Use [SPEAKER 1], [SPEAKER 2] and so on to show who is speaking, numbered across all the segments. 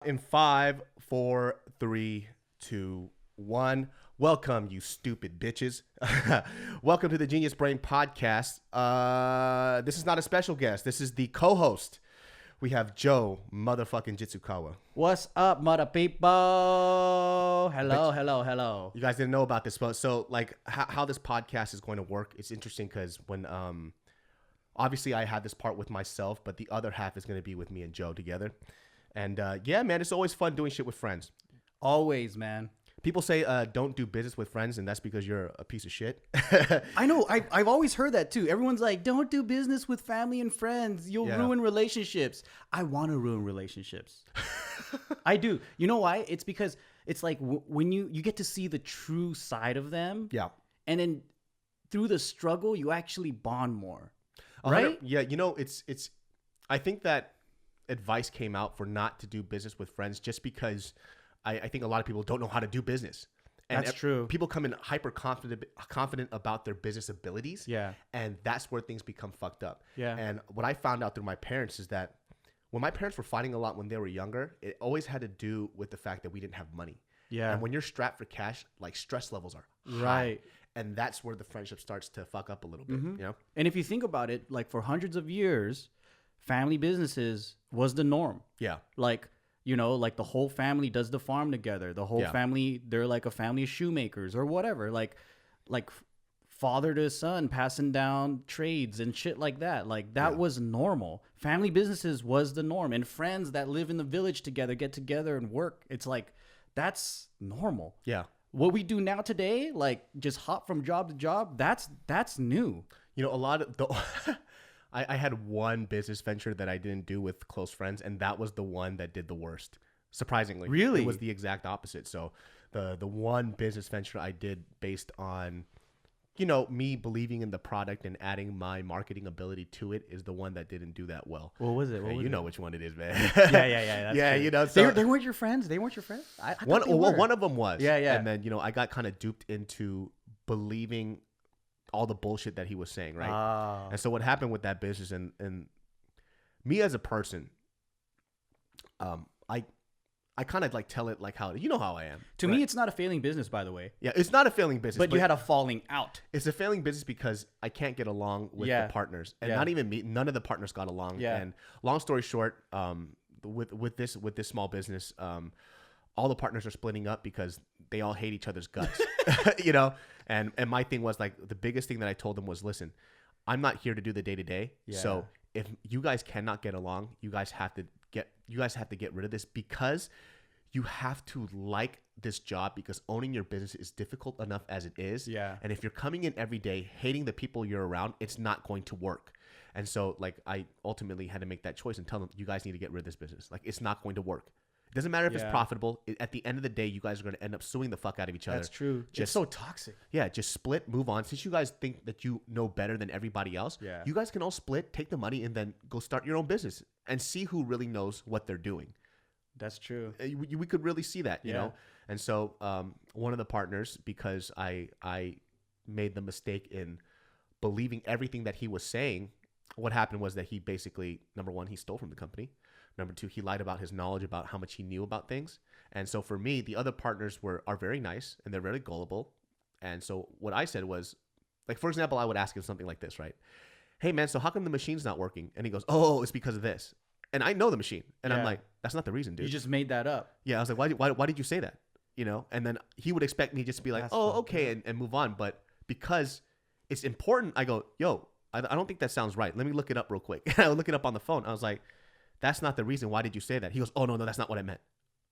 [SPEAKER 1] In 5, 4, 3, 2, 1. Welcome, you stupid bitches. Welcome to the GeniusBrain podcast. This is not a special guest. This is the co-host. We have Joe motherfucking Jitsukawa.
[SPEAKER 2] What's up, mother people? Hello.
[SPEAKER 1] You guys didn't know about this, but so like how this podcast is going to work, it's interesting because when obviously I had this part with myself, but the other half is going to be with me and Joe together. And yeah, man, it's always fun doing shit with friends.
[SPEAKER 2] Always, man.
[SPEAKER 1] People say don't do business with friends, and that's because you're a piece of shit.
[SPEAKER 2] I know. I've always heard that too. Everyone's like, don't do business with family and friends. You'll ruin relationships. I want to ruin relationships. I do. You know why? It's because it's like when you get to see the true side of them.
[SPEAKER 1] Yeah.
[SPEAKER 2] And then through the struggle, you actually bond more. Right?
[SPEAKER 1] Yeah. You know, it's. I think that advice came out for not to do business with friends just because I think a lot of people don't know how to do business. And
[SPEAKER 2] that's true.
[SPEAKER 1] People come in hyper confident about their business abilities.
[SPEAKER 2] Yeah.
[SPEAKER 1] And that's where things become fucked up.
[SPEAKER 2] Yeah.
[SPEAKER 1] And what I found out through my parents is that when my parents were fighting a lot when they were younger, it always had to do with the fact that we didn't have money.
[SPEAKER 2] Yeah.
[SPEAKER 1] And when you're strapped for cash, like stress levels are high.
[SPEAKER 2] Right.
[SPEAKER 1] And that's where the friendship starts to fuck up a little bit, you know?
[SPEAKER 2] And if you think about it, like for hundreds of years, family businesses was the norm.
[SPEAKER 1] Yeah.
[SPEAKER 2] Like, you know, like the whole family does the farm together. The whole family, they're like a family of shoemakers or whatever. Like father to son passing down trades and shit like that. Like that was normal. Family businesses was the norm. And friends that live in the village together, get together and work. It's like, that's normal.
[SPEAKER 1] Yeah.
[SPEAKER 2] What we do now today, like just hop from job to job, that's new.
[SPEAKER 1] You know, a lot of the... I had one business venture that I didn't do with close friends, and that was the one that did the worst. Surprisingly.
[SPEAKER 2] Really?
[SPEAKER 1] It was the exact opposite. So the one business venture I did based on, you know, me believing in the product and adding my marketing ability to it is the one that didn't do that well.
[SPEAKER 2] What was it?
[SPEAKER 1] You know which one it is, man.
[SPEAKER 2] Yeah. That's
[SPEAKER 1] yeah,
[SPEAKER 2] true.
[SPEAKER 1] You know, so
[SPEAKER 2] they weren't your friends. They weren't your friends. I
[SPEAKER 1] one
[SPEAKER 2] were.
[SPEAKER 1] of them was.
[SPEAKER 2] Yeah.
[SPEAKER 1] And then, you know, I got kind of duped into believing all the bullshit that he was saying, right?
[SPEAKER 2] Oh.
[SPEAKER 1] And so what happened with that business and me as a person, I kind of like tell it like how, you know how I am.
[SPEAKER 2] To me, it's not a failing business, by the way.
[SPEAKER 1] Yeah, it's not a failing business.
[SPEAKER 2] But you had a falling out.
[SPEAKER 1] It's a failing business because I can't get along with the partners. And not even me, none of the partners got along.
[SPEAKER 2] Yeah.
[SPEAKER 1] And long story short, with this small business, all the partners are splitting up because they all hate each other's guts, you know? And my thing was like, the biggest thing that I told them was, listen, I'm not here to do the day to day. So if you guys cannot get along, you guys have to get rid of this because you have to like this job because owning your business is difficult enough as it is.
[SPEAKER 2] Yeah.
[SPEAKER 1] And if you're coming in every day, hating the people you're around, it's not going to work. And so like, I ultimately had to make that choice and tell them, you guys need to get rid of this business. Like, it's not going to work. It doesn't matter if it's profitable. At the end of the day, you guys are going to end up suing the fuck out of each other.
[SPEAKER 2] That's true. It's so toxic.
[SPEAKER 1] Yeah, just split, move on. Since you guys think that you know better than everybody else, you guys can all split, take the money, and then go start your own business and see who really knows what they're doing.
[SPEAKER 2] That's true.
[SPEAKER 1] We could really see that, you know? And so one of the partners, because I made the mistake in believing everything that he was saying, what happened was that he basically, number one, he stole from the company. Number two, he lied about his knowledge about how much he knew about things. And so for me, the other partners are very nice and they're very gullible. And so what I said was, like, for example, I would ask him something like this, right? Hey, man, so how come the machine's not working? And he goes, oh, it's because of this. And I know the machine. And I'm like, that's not the reason, dude.
[SPEAKER 2] You just made that up.
[SPEAKER 1] Yeah, I was like, why did you say that? You know? And then he would expect me just to be like, okay, and move on. But because it's important, I go, yo, I don't think that sounds right. Let me look it up real quick. And I would look it up on the phone. I was like, that's not the reason. Why did you say that? He goes, oh, no, that's not what I meant.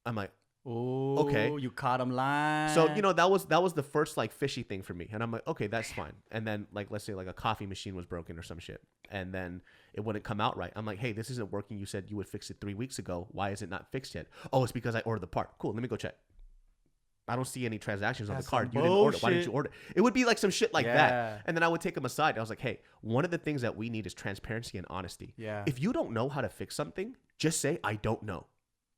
[SPEAKER 1] I'm like,
[SPEAKER 2] oh,
[SPEAKER 1] okay.
[SPEAKER 2] You caught him lying.
[SPEAKER 1] So, you know, that was the first like fishy thing for me. And I'm like, okay, that's fine. And then like, let's say like a coffee machine was broken or some shit. And then it wouldn't come out right. I'm like, hey, this isn't working. You said you would fix it 3 weeks ago. Why is it not fixed yet? Oh, it's because I ordered the part. Cool. Let me go check. I don't see any transactions on the card. You didn't order it. Why didn't you order it? It would be like some shit like that. And then I would take them aside. I was like, hey, one of the things that we need is transparency and honesty.
[SPEAKER 2] Yeah.
[SPEAKER 1] If you don't know how to fix something, just say, I don't know.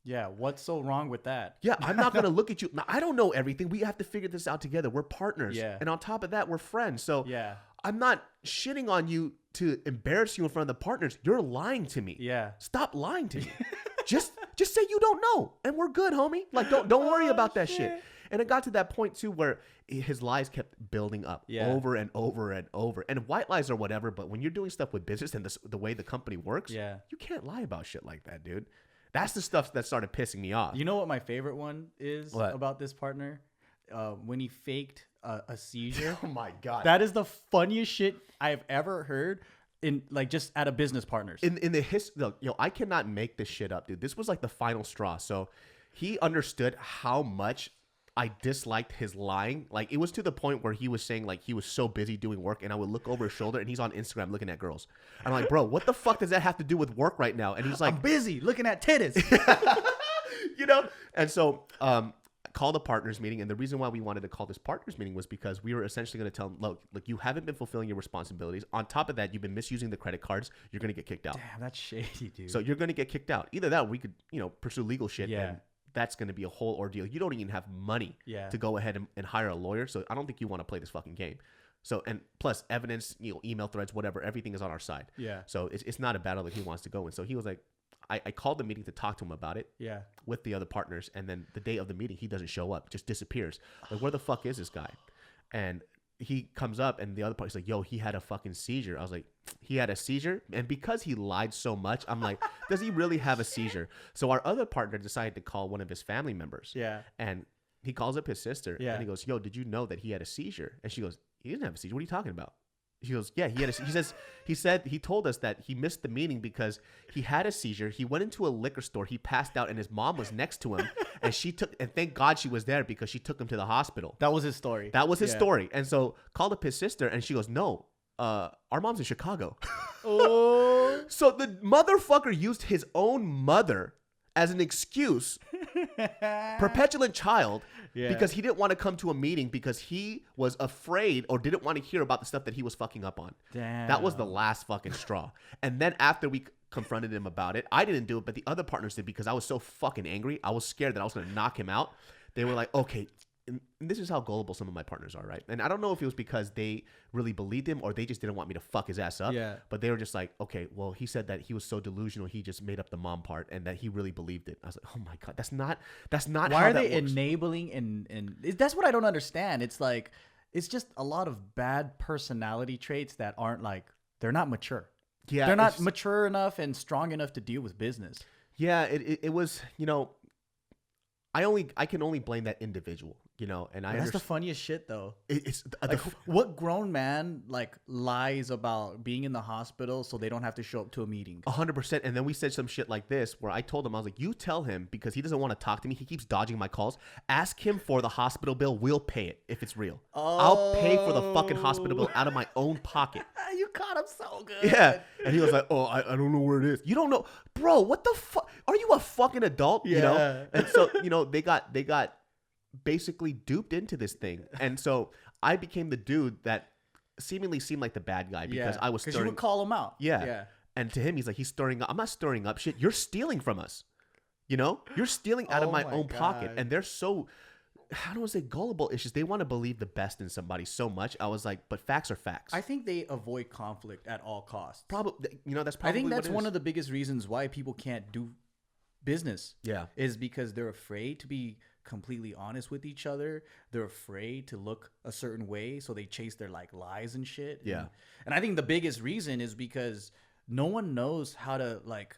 [SPEAKER 2] Yeah. What's so wrong with that?
[SPEAKER 1] Yeah. I'm not going to look at you. Now, I don't know everything. We have to figure this out together. We're partners.
[SPEAKER 2] Yeah.
[SPEAKER 1] And on top of that, we're friends. So
[SPEAKER 2] yeah.
[SPEAKER 1] I'm not shitting on you to embarrass you in front of the partners. You're lying to me.
[SPEAKER 2] Yeah.
[SPEAKER 1] Stop lying to me. just say you don't know, and we're good, homie. Like, don't worry about that shit. And it got to that point too where his lies kept building up over and over and over. And white lies or whatever, but when you're doing stuff with business and the way the company works, you can't lie about shit like that, dude. That's the stuff that started pissing me off.
[SPEAKER 2] You know what my favorite one is about this partner? When he faked a seizure.
[SPEAKER 1] Oh my God.
[SPEAKER 2] That is the funniest shit I've ever heard in like just at a business partners.
[SPEAKER 1] In the history, I cannot make this shit up, dude. This was like the final straw. So he understood how much I disliked his lying. Like, it was to the point where he was saying like he was so busy doing work, and I would look over his shoulder and he's on Instagram looking at girls. I'm like, bro, what the fuck does that have to do with work right now? And he's like,
[SPEAKER 2] I'm busy looking at titties.
[SPEAKER 1] And so called a partners meeting, and the reason why we wanted to call this partners meeting was because we were essentially going to tell him, look, you haven't been fulfilling your responsibilities. On top of that, you've been misusing the credit cards. You're going to get kicked out.
[SPEAKER 2] Damn, that's shady, dude.
[SPEAKER 1] So you're going to get kicked out. Either that, or we could pursue legal shit. And that's going to be a whole ordeal. You don't even have money to go ahead and hire a lawyer. So I don't think you want to play this fucking game. So, and plus evidence, email threads, whatever, everything is on our side. Yeah. So it's not a battle that he wants to go in. So he was like, I called the meeting to talk to him about it. Yeah. With the other partners. And then the day of the meeting, he doesn't show up, just disappears. Like, where the fuck is this guy? And he comes up, and the other party's like, yo, he had a fucking seizure. I was like, he had a seizure? And because he lied so much, I'm like, does he really have a seizure? So our other partner decided to call one of his family members. Yeah. And he calls up his sister. Yeah. And he goes, yo, did you know that he had a seizure? And she goes, he didn't have a seizure. What are you talking about? She goes, yeah, he had he told us that he missed the meeting because he had a seizure. He went into a liquor store. He passed out, and his mom was next to him. And thank God she was there, because she took him to the hospital.
[SPEAKER 2] That was his story.
[SPEAKER 1] That was his story. And so called up his sister, and she goes, no, our mom's in Chicago. Oh. So the motherfucker used his own mother as an excuse, perpetuant child, because he didn't want to come to a meeting because he was afraid or didn't want to hear about the stuff that he was fucking up on. Damn. That was the last fucking straw. And then after we confronted him about it, I didn't do it, but the other partners did, because I was so fucking angry. I was scared that I was going to knock him out. They were like, okay. And this is how gullible some of my partners are, right? And I don't know if it was because they really believed him or they just didn't want me to fuck his ass up. Yeah. But they were just like, okay, well, he said that he was so delusional, he just made up the mom part, and that he really believed it. I was like, oh my God, that's not
[SPEAKER 2] Why
[SPEAKER 1] how
[SPEAKER 2] are they
[SPEAKER 1] that works.
[SPEAKER 2] Enabling and that's what I don't understand. It's like, it's just a lot of bad personality traits that aren't like, they're not mature. Yeah. They're not mature enough and strong enough to deal with business.
[SPEAKER 1] Yeah. It was, I can only blame that individual, and
[SPEAKER 2] that's the funniest shit though.
[SPEAKER 1] It's
[SPEAKER 2] like, what grown man like lies about being in the hospital so they don't have to show up to a meeting?
[SPEAKER 1] 100%. And then we said some shit like this where I told him, I was like, you tell him, because he doesn't want to talk to me. He keeps dodging my calls. Ask him for the hospital bill. We'll pay it if it's real. Oh. I'll pay for the fucking hospital bill out of my own pocket.
[SPEAKER 2] You caught him so good.
[SPEAKER 1] Yeah. And he was like, oh, I don't know where it is. You don't know. Bro, what the fuck? Are you a fucking adult? Yeah. And so, they got basically duped into this thing. And so I became the dude that seemingly seemed like the bad guy because I was stirring.
[SPEAKER 2] Because you would call him out.
[SPEAKER 1] Yeah. And to him, he's like, he's stirring up. I'm not stirring up shit. You're stealing from us. You're stealing out of my own pocket. And they're so, how do I say, gullible? It's just they want to believe the best in somebody so much. I was like, but facts are facts.
[SPEAKER 2] I think they avoid conflict at all costs.
[SPEAKER 1] Probably, that's probably
[SPEAKER 2] I think that's
[SPEAKER 1] what
[SPEAKER 2] one of the biggest reasons why people can't do business. Yeah. Is because they're afraid to be completely honest with each other. They're afraid to look a certain way, so they chase their like lies and shit. Yeah. And I think the biggest reason is because no one knows how to like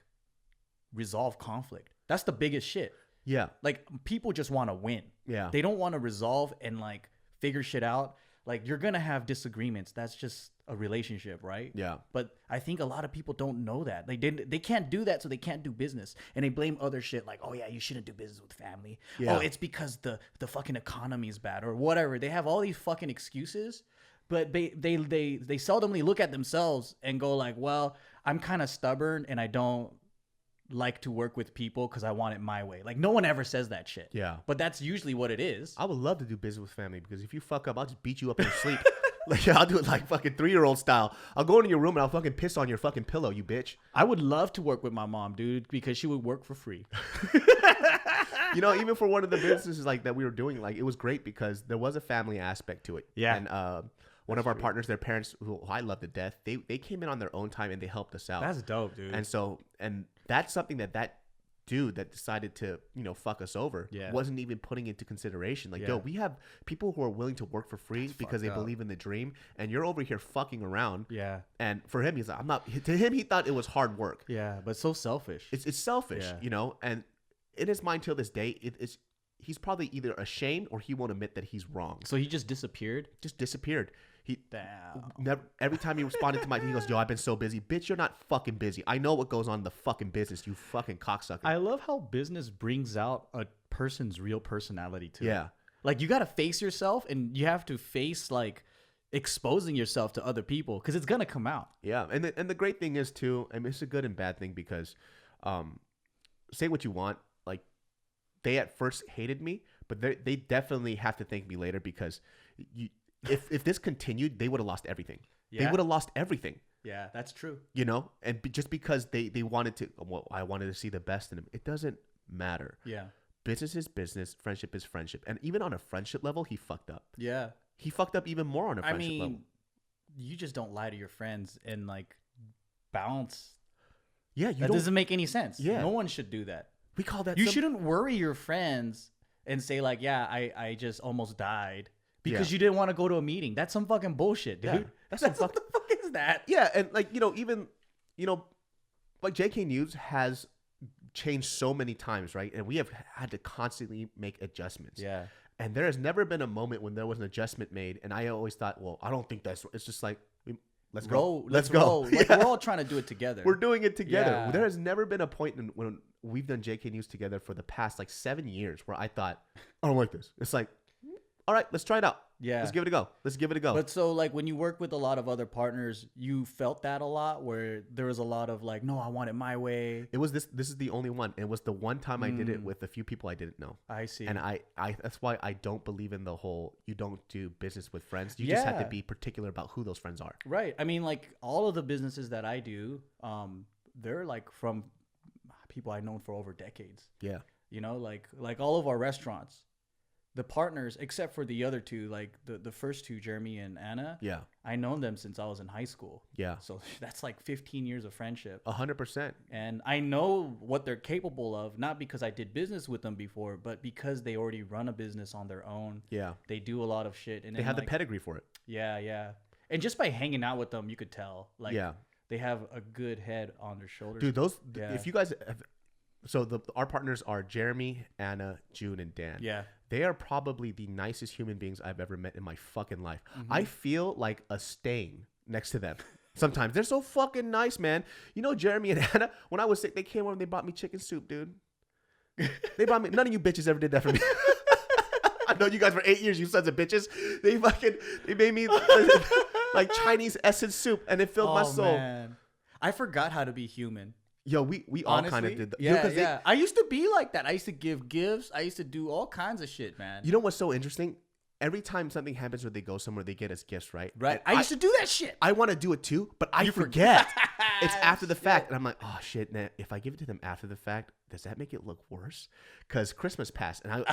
[SPEAKER 2] resolve conflict. That's the biggest shit. Yeah. Like, people just want to win. Yeah. They don't want to resolve and like figure shit out. Like, you're going to have disagreements. That's just a relationship, right? Yeah. But I think a lot of people don't know that. They can't do that, so they can't do business. And they blame other shit like, oh yeah, you shouldn't do business with family. Yeah. Oh, it's because the fucking economy is bad or whatever. They have all these fucking excuses, but they seldomly look at themselves and go like, well, I'm kind of stubborn and I don't like to work with people because I want it my way. Like, no one ever says that shit. Yeah. But that's usually what it is.
[SPEAKER 1] I would love to do business with family, because if you fuck up, I'll just beat you up in your sleep. Like, I'll do it like fucking 3-year-old style. I'll go into your room and I'll fucking piss on your fucking pillow, you bitch.
[SPEAKER 2] I would love to work with my mom, dude, because she would work for free.
[SPEAKER 1] Even for one of the businesses like that we were doing, like, it was great because there was a family aspect to it. Yeah. And one of our partners, their parents, who I love to death, they came in on their own time and they helped us out.
[SPEAKER 2] That's dope, dude.
[SPEAKER 1] And so, and that's something that dude that decided to, fuck us over wasn't even putting into consideration. Like, yo, we have people who are willing to work for free because they believe in the dream, and you're over here fucking around. Yeah. And for him, he's like, I'm not. To him, he thought it was hard work.
[SPEAKER 2] Yeah, but so selfish.
[SPEAKER 1] It's selfish, and in his mind till this day, he's probably either ashamed or he won't admit that he's wrong.
[SPEAKER 2] So he just disappeared?
[SPEAKER 1] Just disappeared. He never, every time he responded to my, he goes, yo, I've been so busy. Bitch, you're not fucking busy. I know what goes on in the fucking business, you fucking cocksucker.
[SPEAKER 2] I love how business brings out a person's real personality too.
[SPEAKER 1] Yeah.
[SPEAKER 2] Like, you got to face yourself, and you have to face, like, exposing yourself to other people, because it's going to come out.
[SPEAKER 1] Yeah. And the great thing is too, I mean, it's a good and bad thing, because say what you want, like, they at first hated me, but they definitely have to thank me later, because if this continued, they would have lost everything. Yeah. They would have lost everything.
[SPEAKER 2] Yeah, that's true.
[SPEAKER 1] And just because they wanted to, well, I wanted to see the best in them. It doesn't matter. Yeah. Business is business. Friendship is friendship. And even on a friendship level, he fucked up. Yeah. He fucked up even more on a friendship level.
[SPEAKER 2] You just don't lie to your friends and, like, bounce.
[SPEAKER 1] Yeah.
[SPEAKER 2] That doesn't make any sense. Yeah. No one should do that.
[SPEAKER 1] We call that.
[SPEAKER 2] You shouldn't worry your friends and say, like, yeah, I just almost died. Because you didn't want to go to a meeting. That's some fucking bullshit, dude. Yeah.
[SPEAKER 1] That's what
[SPEAKER 2] the fuck is that?
[SPEAKER 1] Yeah, and like, even, like JK News has changed so many times, right? And we have had to constantly make adjustments. Yeah. And there has never been a moment when there was an adjustment made. And I always thought, well, I don't think it's just like, let's go. Let's go.
[SPEAKER 2] Like, we're all trying to do it together.
[SPEAKER 1] We're doing it together. Yeah. There has never been a point when we've done JK News together for the past like 7 years where I thought, I don't like this. It's like, all right, let's try it out. Yeah. Let's give it a go.
[SPEAKER 2] But so, like, when you work with a lot of other partners, you felt that a lot, where there was a lot of like, no, I want it my way.
[SPEAKER 1] It was this is the only one. It was the one time I did it with a few people I didn't know.
[SPEAKER 2] I see.
[SPEAKER 1] And I that's why I don't believe in the whole, you don't do business with friends. You just have to be particular about who those friends are.
[SPEAKER 2] Right. I mean, like, all of the businesses that I do, they're like from people I've known for over decades. Yeah. Like all of our restaurants. The partners, except for the other two, like the first two, Jeremy and Anna. Yeah. I known them since I was in high school. Yeah. So that's like 15 years of friendship.
[SPEAKER 1] 100%.
[SPEAKER 2] And I know what they're capable of, not because I did business with them before, but because they already run a business on their own. Yeah. They do a lot of shit. And
[SPEAKER 1] they have the pedigree for it.
[SPEAKER 2] Yeah, yeah. And just by hanging out with them, you could tell. Like, they have a good head on their shoulders.
[SPEAKER 1] Dude, if you guys have... So our partners are Jeremy, Anna, June, and Dan. Yeah. They are probably the nicest human beings I've ever met in my fucking life. Mm-hmm. I feel like a stain next to them. Sometimes they're so fucking nice, man. Jeremy and Anna, when I was sick, they came over and they bought me chicken soup, dude. They bought me. None of you bitches ever did that for me. I know you guys for 8 years, you sons of bitches. They made me like Chinese essence soup, and it filled my soul. Man.
[SPEAKER 2] I forgot how to be human.
[SPEAKER 1] Yo, we all kind of did that.
[SPEAKER 2] Yeah. I used to be like that. I used to give gifts. I used to do all kinds of shit, man.
[SPEAKER 1] You know what's so interesting? Every time something happens where they go somewhere, they get us gifts, right?
[SPEAKER 2] Right. I used to do that shit.
[SPEAKER 1] I want to do it too, but I forget. It's after the fact. And I'm like, oh shit, man, if I give it to them after the fact, does that make it look worse? Because Christmas passed. And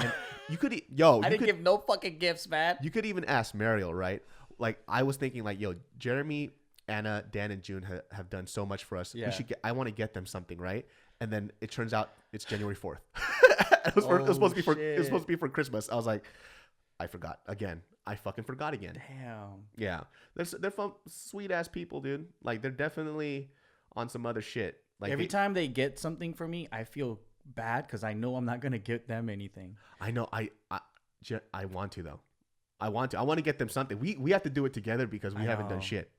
[SPEAKER 1] you could, I
[SPEAKER 2] didn't give no fucking gifts, man.
[SPEAKER 1] You could even ask Mariel, right? Like, I was thinking like, yo, Jeremy, Anna, Dan, and June have done so much for us. Yeah. I want to get them something, right? And then it turns out it's January 4th. It was supposed to be for Christmas. I was like, I forgot again. I fucking forgot again.
[SPEAKER 2] Damn.
[SPEAKER 1] Yeah, they're from sweet ass people, dude. Like, they're definitely on some other shit. Like,
[SPEAKER 2] every time they get something for me, I feel bad because I know I'm not gonna get them anything.
[SPEAKER 1] I know. I want to though. I want to get them something. We have to do it together because we haven't done shit.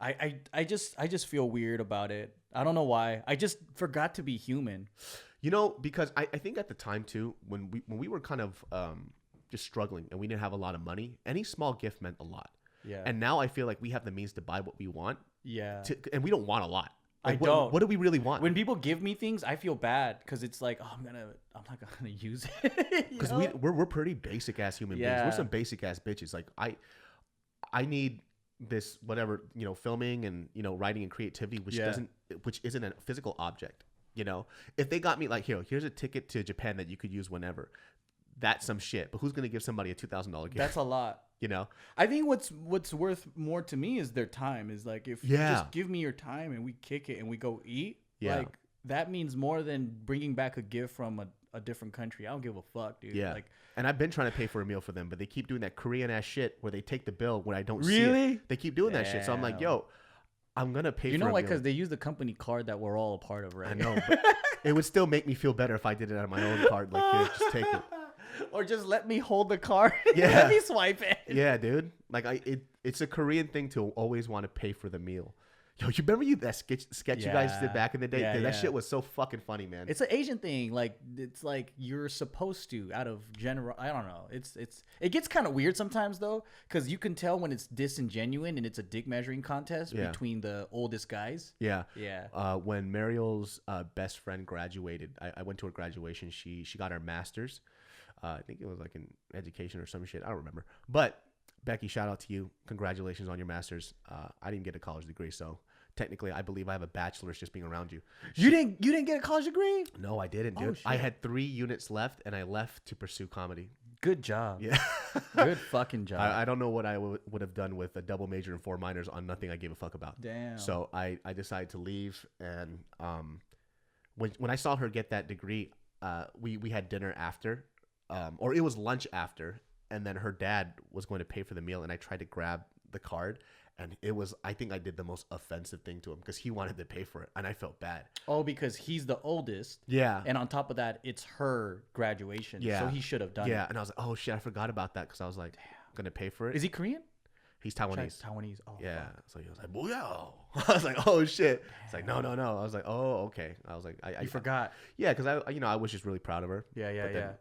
[SPEAKER 2] I just feel weird about it. I don't know why. I just forgot to be human.
[SPEAKER 1] Because I think at the time too, when we were kind of just struggling and we didn't have a lot of money, any small gift meant a lot. Yeah. And now I feel like we have the means to buy what we want. Yeah. And we don't want a lot. Like,
[SPEAKER 2] I don't.
[SPEAKER 1] What do we really want?
[SPEAKER 2] When people give me things, I feel bad because it's like, I'm not gonna use it.
[SPEAKER 1] Because we're pretty basic ass human beings. We're some basic ass bitches. Like, I need this whatever, filming and writing and creativity, which isn't a physical object. If they got me like, here's a ticket to Japan that you could use whenever, that's some shit. But who's gonna give somebody a $2,000 gift?
[SPEAKER 2] That's a lot. I think what's worth more to me is their time. Is like, if you just give me your time and we kick it and we go eat, like, that means more than bringing back a gift from a different country. I don't give a fuck, dude.
[SPEAKER 1] Yeah.
[SPEAKER 2] Like,
[SPEAKER 1] and I've been trying to pay for a meal for them, but they keep doing that Korean ass shit where they take the bill when I don't see it. They keep doing that shit. So I'm like, yo, I'm going to pay for a meal.
[SPEAKER 2] You know why? Because they use the company card that we're all a part of, right?
[SPEAKER 1] I know. But it would still make me feel better if I did it out of my own card. Like, here, just take it.
[SPEAKER 2] Or just let me hold the card.
[SPEAKER 1] Yeah.
[SPEAKER 2] Let me swipe it.
[SPEAKER 1] Yeah, dude. Like, it's a Korean thing to always want to pay for the meal. Yo, you remember that sketch you guys did back in the day?
[SPEAKER 2] Yeah,
[SPEAKER 1] Dude, that shit was so fucking funny, man.
[SPEAKER 2] It's an Asian thing. Like, it's like you're supposed to, out of general. I don't know. It gets kind of weird sometimes though, because you can tell when it's disingenuine and it's a dick measuring contest between the oldest guys.
[SPEAKER 1] Yeah,
[SPEAKER 2] yeah.
[SPEAKER 1] When Mariel's best friend graduated, I went to her graduation. She got her master's. I think it was like in education or some shit. I don't remember, but. Becky, shout out to you. Congratulations on your master's. I didn't get a college degree, so technically I believe I have a bachelor's just being around you.
[SPEAKER 2] You didn't get a college degree?
[SPEAKER 1] No, I didn't, dude. I had 3 units left, and I left to pursue comedy.
[SPEAKER 2] Good job.
[SPEAKER 1] Yeah.
[SPEAKER 2] Good fucking job.
[SPEAKER 1] I don't know what I would have done with a double major and 4 minors on nothing I gave a fuck about.
[SPEAKER 2] Damn.
[SPEAKER 1] So I decided to leave, and when I saw her get that degree, we had dinner after, or it was lunch after. And then her dad was going to pay for the meal, and I tried to grab the card, and I think I did the most offensive thing to him because he wanted to pay for it, and I felt bad.
[SPEAKER 2] Oh, because he's the oldest.
[SPEAKER 1] Yeah.
[SPEAKER 2] And on top of that, it's her graduation.
[SPEAKER 1] Yeah.
[SPEAKER 2] So he should have done it.
[SPEAKER 1] Yeah. And I was like, oh shit, I forgot about that because I was like, going to pay for it.
[SPEAKER 2] Is he Korean?
[SPEAKER 1] He's Taiwanese.
[SPEAKER 2] Taiwanese. Oh,
[SPEAKER 1] yeah.
[SPEAKER 2] fuck.
[SPEAKER 1] So he was like, booyah. I was like, oh shit. It's like, no. I was like, oh, okay. I was like, I
[SPEAKER 2] forgot.
[SPEAKER 1] Yeah, because I was just really proud of her.
[SPEAKER 2] Yeah.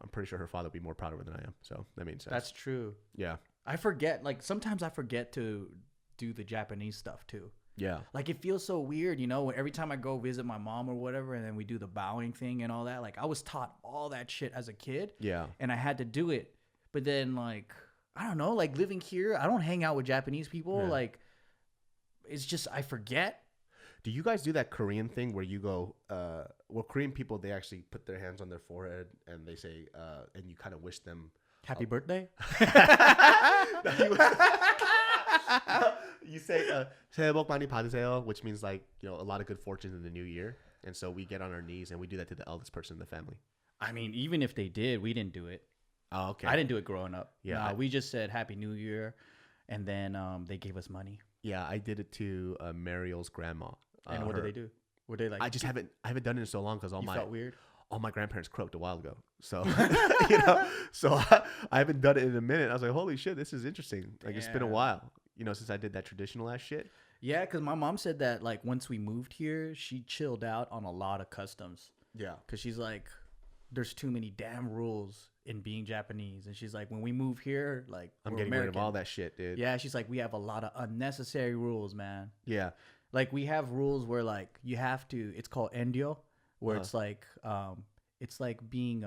[SPEAKER 1] I'm pretty sure her father would be more proud of her than I am. So that means sense.
[SPEAKER 2] That's true.
[SPEAKER 1] Yeah.
[SPEAKER 2] I forget. Like sometimes I forget to do the Japanese stuff too.
[SPEAKER 1] Yeah.
[SPEAKER 2] Like it feels so weird, every time I go visit my mom or whatever, and then we do the bowing thing and all that. Like I was taught all that shit as a kid.
[SPEAKER 1] Yeah.
[SPEAKER 2] And I had to do it. But then like, I don't know, like living here, I don't hang out with Japanese people. Yeah. Like, it's just, I forget.
[SPEAKER 1] Do you guys do that Korean thing where you go, well, Korean people, they actually put their hands on their forehead and they say, and you kind of wish them
[SPEAKER 2] happy birthday?
[SPEAKER 1] You say, 새해 복 많이 받으세요, which means like, a lot of good fortune in the new year. And so we get on our knees and we do that to the eldest person in the family.
[SPEAKER 2] I mean, even if they did, we didn't do it.
[SPEAKER 1] Oh, okay.
[SPEAKER 2] I didn't do it growing up.
[SPEAKER 1] Yeah.
[SPEAKER 2] Nah, we just said Happy New Year, and then they gave us money.
[SPEAKER 1] Yeah, I did it to Mariel's grandma.
[SPEAKER 2] And what did they do? Were they like?
[SPEAKER 1] I haven't done it in so long because
[SPEAKER 2] felt weird.
[SPEAKER 1] All my grandparents croaked a while ago, so so I haven't done it in a minute. I was like, holy shit, this is interesting. Like it's been a while, since I did that traditional ass shit.
[SPEAKER 2] Yeah, because my mom said that like once we moved here, she chilled out on a lot of customs.
[SPEAKER 1] Yeah,
[SPEAKER 2] because she's like, there's too many damn rules in being Japanese, and she's like, when we move here, like
[SPEAKER 1] I'm getting rid of all that shit, dude.
[SPEAKER 2] Yeah, she's like, we have a lot of unnecessary rules, man.
[SPEAKER 1] Yeah,
[SPEAKER 2] like we have rules where like you have to. It's called endio, where it's like being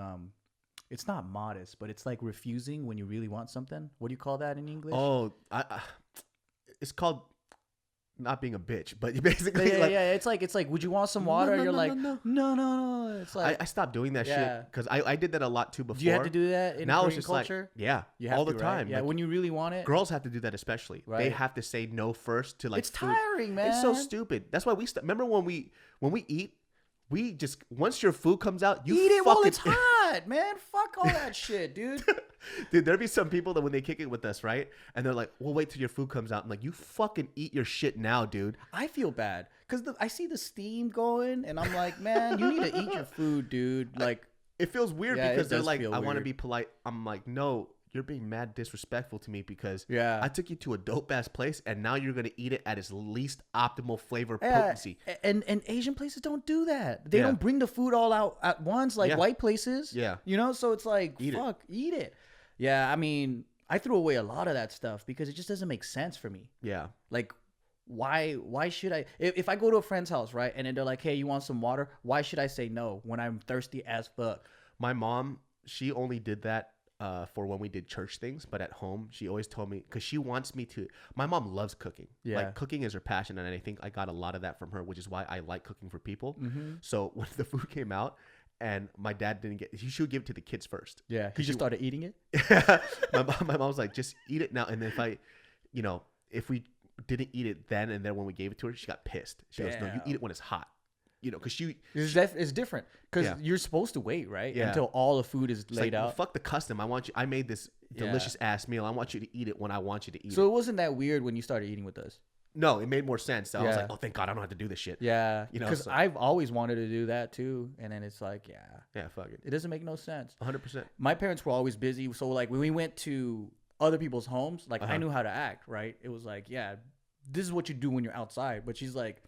[SPEAKER 2] it's not modest, but it's like refusing when you really want something. What do you call that in English?
[SPEAKER 1] Oh, it's called not being a bitch, but basically,
[SPEAKER 2] yeah. It's like, would you want some water? You're like, no. It's like
[SPEAKER 1] I stopped doing that shit because I did that a lot too before.
[SPEAKER 2] Do you have to do that in Korean culture?
[SPEAKER 1] Like,
[SPEAKER 2] you have
[SPEAKER 1] all
[SPEAKER 2] to,
[SPEAKER 1] the time.
[SPEAKER 2] Right? Yeah,
[SPEAKER 1] like,
[SPEAKER 2] when you really want it.
[SPEAKER 1] Girls have to do that especially. Right. They have to say no first to like.
[SPEAKER 2] It's tiring, man.
[SPEAKER 1] It's so stupid. That's why we remember when we eat. We just once your food comes out, you
[SPEAKER 2] eat it while it's hot, man. Fuck all that shit, dude.
[SPEAKER 1] Dude, there'd be some people that when they kick it with us, right? And they're like, "We'll wait till your food comes out." I'm like, "You fucking eat your shit now, dude."
[SPEAKER 2] I feel bad because I see the steam going, and I'm like, "Man, you need to eat your food, dude." Like,
[SPEAKER 1] it feels weird because they're like, "I want to be polite." I'm like, "No, you're being mad disrespectful to me because I took you to a dope ass place and now you're gonna eat it at its least optimal flavor potency."
[SPEAKER 2] And Asian places don't do that. They don't bring the food all out at once like white places.
[SPEAKER 1] Yeah,
[SPEAKER 2] so it's like eat it. Yeah, I mean, I threw away a lot of that stuff because it just doesn't make sense for me.
[SPEAKER 1] Yeah,
[SPEAKER 2] like why should I? If I go to a friend's house, right, and then they're like, "Hey, you want some water?" Why should I say no when I'm thirsty as fuck?
[SPEAKER 1] My mom, she only did that for when we did church things, but at home she always told me because she wants me to. My mom loves cooking. Like cooking is her passion, and I think I got a lot of that from her, which is why I like cooking for people. So when the food came out and my dad didn't get, she would give it to the kids first.
[SPEAKER 2] Yeah, he just started eating it.
[SPEAKER 1] my mom was like, just eat it now, and then if we didn't eat it then and then when we gave it to her, she got pissed. She goes, no, you eat it when it's hot. because you
[SPEAKER 2] It's different because you're supposed to wait, right?
[SPEAKER 1] Yeah.
[SPEAKER 2] Until all the food is laid
[SPEAKER 1] like, well,
[SPEAKER 2] out.
[SPEAKER 1] fuck the custom. I made this delicious ass meal. I want you to eat it when I want you to eat it.
[SPEAKER 2] So it wasn't that weird when you started eating with us.
[SPEAKER 1] No, it made more sense. I was like, oh, thank God I don't have to do this shit.
[SPEAKER 2] Yeah. Because
[SPEAKER 1] so,
[SPEAKER 2] I've always wanted to do that too. And then it's like,
[SPEAKER 1] yeah, fuck it.
[SPEAKER 2] It doesn't make no sense.
[SPEAKER 1] 100%.
[SPEAKER 2] My parents were always busy. So like when we went to other people's homes, like I knew how to act, right? It was like, yeah, this is what you do when you're outside. But she's like,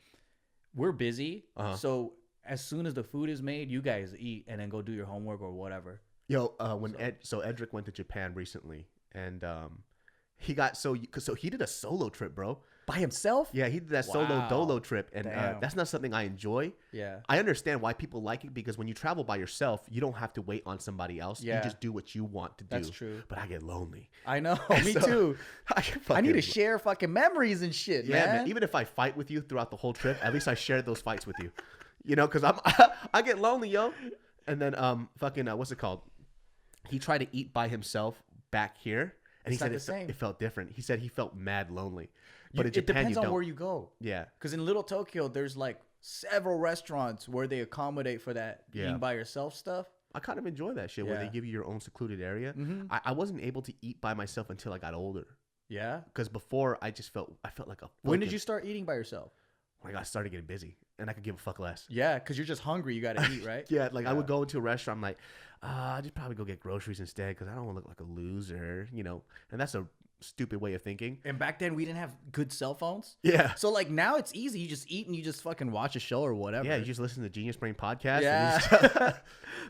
[SPEAKER 2] we're busy. So as soon as the food is made, you guys eat and then go do your homework or whatever.
[SPEAKER 1] Yo, Edric went to Japan recently, and he got so he did a solo trip, bro.
[SPEAKER 2] By himself?
[SPEAKER 1] Yeah, he did that solo dolo trip, and that's not something I enjoy.
[SPEAKER 2] Yeah,
[SPEAKER 1] I understand why people like it, because when you travel by yourself, you don't have to wait on somebody else. You just do what you want to do.
[SPEAKER 2] That's true.
[SPEAKER 1] But I get lonely.
[SPEAKER 2] I know. Me too. I need to share fucking memories and shit, man.
[SPEAKER 1] Even if I fight with you throughout the whole trip, at least I shared those fights with you. Because I get lonely, yo. And then what's it called? He tried to eat by himself back here, and he said it felt different. He said he felt mad lonely. But in Japan,
[SPEAKER 2] it depends on where you go.
[SPEAKER 1] Yeah.
[SPEAKER 2] Because in Little Tokyo, there's like several restaurants where they accommodate for that eating by yourself stuff.
[SPEAKER 1] I kind of enjoy that shit where they give you your own secluded area. I wasn't able to eat by myself until I got older.
[SPEAKER 2] Yeah.
[SPEAKER 1] Because before I felt like a.
[SPEAKER 2] When did you start eating by yourself?
[SPEAKER 1] When I started getting busy, and I could give a fuck less.
[SPEAKER 2] Yeah, because you're just hungry. You got to eat, right?
[SPEAKER 1] I would go into a restaurant. I'm like, I'd just probably go get groceries instead because I don't want to look like a loser, And that's a stupid way of thinking.
[SPEAKER 2] And back then we didn't have good cell phones.
[SPEAKER 1] Yeah.
[SPEAKER 2] So like now it's easy. You just eat and you just fucking watch a show or whatever.
[SPEAKER 1] Yeah, you just listen to GeniusBrain podcast.
[SPEAKER 2] Yeah.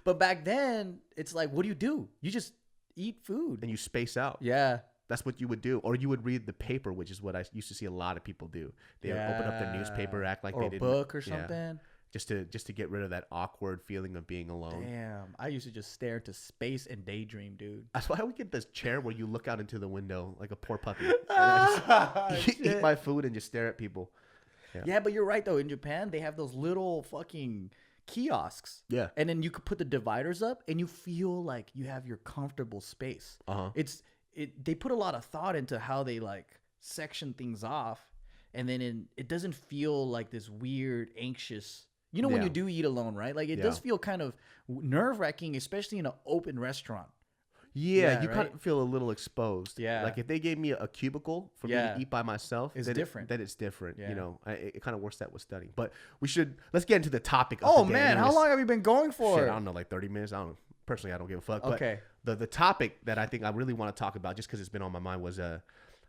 [SPEAKER 2] But back then it's like, what do? You just eat food.
[SPEAKER 1] And you space out.
[SPEAKER 2] Yeah.
[SPEAKER 1] That's what you would do. Or you would read the paper, which is what I used to see a lot of people do. They would open up their newspaper, act like they didn't.
[SPEAKER 2] Or a book or something.
[SPEAKER 1] Just to get rid of that awkward feeling of being alone.
[SPEAKER 2] Damn, I used to just stare into space and daydream, dude.
[SPEAKER 1] That's why we get this chair where you look out into the window like a poor puppy. Eat my food and just stare at people.
[SPEAKER 2] Yeah, but you're right though. In Japan, they have those little fucking kiosks.
[SPEAKER 1] Yeah,
[SPEAKER 2] and then you could put the dividers up, and you feel like you have your comfortable space. They put a lot of thought into how they like section things off, and then it doesn't feel like this weird, anxious. When you do eat alone, right? Like it does feel kind of nerve-wracking, especially in an open restaurant.
[SPEAKER 1] Yeah, you kind of feel a little exposed.
[SPEAKER 2] Yeah.
[SPEAKER 1] Like if they gave me a cubicle for me to eat by myself,
[SPEAKER 2] it's different.
[SPEAKER 1] Then it's different.
[SPEAKER 2] Yeah.
[SPEAKER 1] It kind of works that with studying. But let's get into the topic of
[SPEAKER 2] the
[SPEAKER 1] day.
[SPEAKER 2] Man, how long have you been going for?
[SPEAKER 1] Shit, I don't know, like 30 minutes. I don't know. Personally, I don't give a fuck.
[SPEAKER 2] Okay.
[SPEAKER 1] But the topic that I think I really want to talk about, just because it's been on my mind, was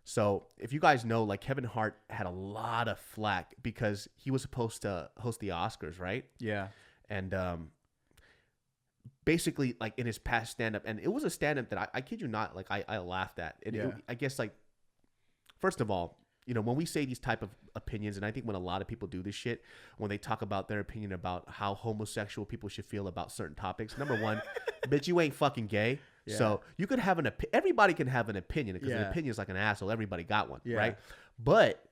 [SPEAKER 1] so if you guys know, like Kevin Hart had a lot of flack because he was supposed to host the Oscars, right?
[SPEAKER 2] Yeah.
[SPEAKER 1] And basically, like in his past stand-up, and it was a stand-up that I kid you not, like I laughed at. I guess, like, first of all, when we say these type of opinions, and I think when a lot of people do this shit, when they talk about their opinion about how homosexual people should feel about certain topics, number one, bitch, you ain't fucking gay. Yeah. So you could have everybody can have an opinion, because an opinion is like an asshole. Everybody got one, right? But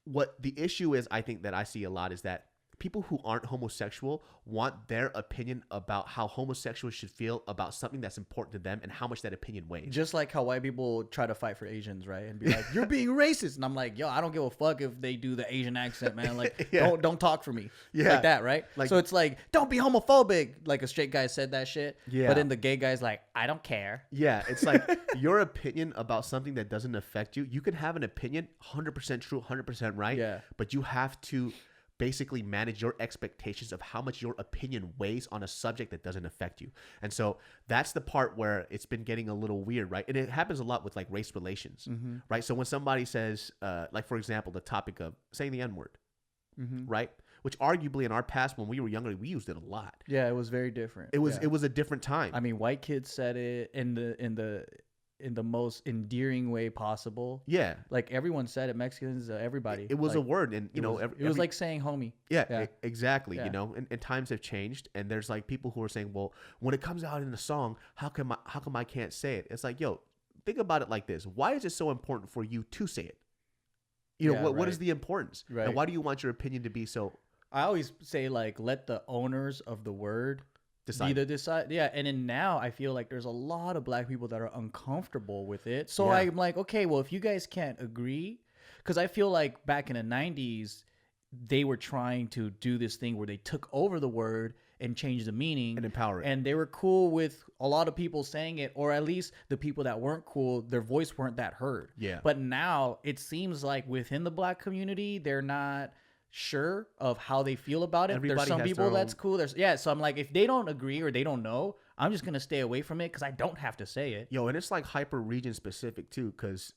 [SPEAKER 1] what the issue is, I think that I see a lot, is that people who aren't homosexual want their opinion about how homosexuals should feel about something that's important to them and how much that opinion weighs.
[SPEAKER 2] Just like how white people try to fight for Asians, right? And be like, you're being racist. And I'm like, yo, I don't give a fuck if they do the Asian accent, man. Like, don't talk for me. Yeah. Like that, right? Like, so it's like, don't be homophobic. Like a straight guy said that shit. Yeah. But then the gay guy's like, I don't care.
[SPEAKER 1] Yeah. It's like your opinion about something that doesn't affect you. You can have an opinion, 100% true, 100% right. Yeah. But you have to basically manage your expectations of how much your opinion weighs on a subject that doesn't affect you. And so that's the part where it's been getting a little weird, right? And it happens a lot with like race relations, right? So when somebody says, like, for example, the topic of saying the N-word, right? Which arguably in our past, when we were younger, we used it a lot.
[SPEAKER 2] Yeah, it was very different.
[SPEAKER 1] It was a different time.
[SPEAKER 2] I mean, white kids said it in the most endearing way possible. Yeah. Like everyone said it, Mexicans, everybody.
[SPEAKER 1] It was
[SPEAKER 2] like,
[SPEAKER 1] a word. And,
[SPEAKER 2] it was like saying homie.
[SPEAKER 1] Yeah. Exactly. Yeah. And times have changed. And there's like people who are saying, well, when it comes out in a song, how come I can't say it? It's like, yo, think about it like this. Why is it so important for you to say it? What is the importance? Right. And why do you want your opinion to be so?
[SPEAKER 2] I always say, like, let the owners of the word decide. Yeah. And then now I feel like there's a lot of black people that are uncomfortable with it. So I'm like, okay, well, if you guys can't agree, because I feel like back in the 90s, they were trying to do this thing where they took over the word and changed the meaning
[SPEAKER 1] and empower it.
[SPEAKER 2] And they were cool with a lot of people saying it, or at least the people that weren't cool, their voice weren't that heard.
[SPEAKER 1] Yeah.
[SPEAKER 2] But now it seems like within the black community, they're not sure of how they feel about it.
[SPEAKER 1] Everybody
[SPEAKER 2] There's some
[SPEAKER 1] has
[SPEAKER 2] people
[SPEAKER 1] their
[SPEAKER 2] that's
[SPEAKER 1] own...
[SPEAKER 2] cool. So I'm like, if they don't agree or they don't know, I'm just gonna stay away from it because I don't have to say it.
[SPEAKER 1] Yo, and it's like hyper region specific too, because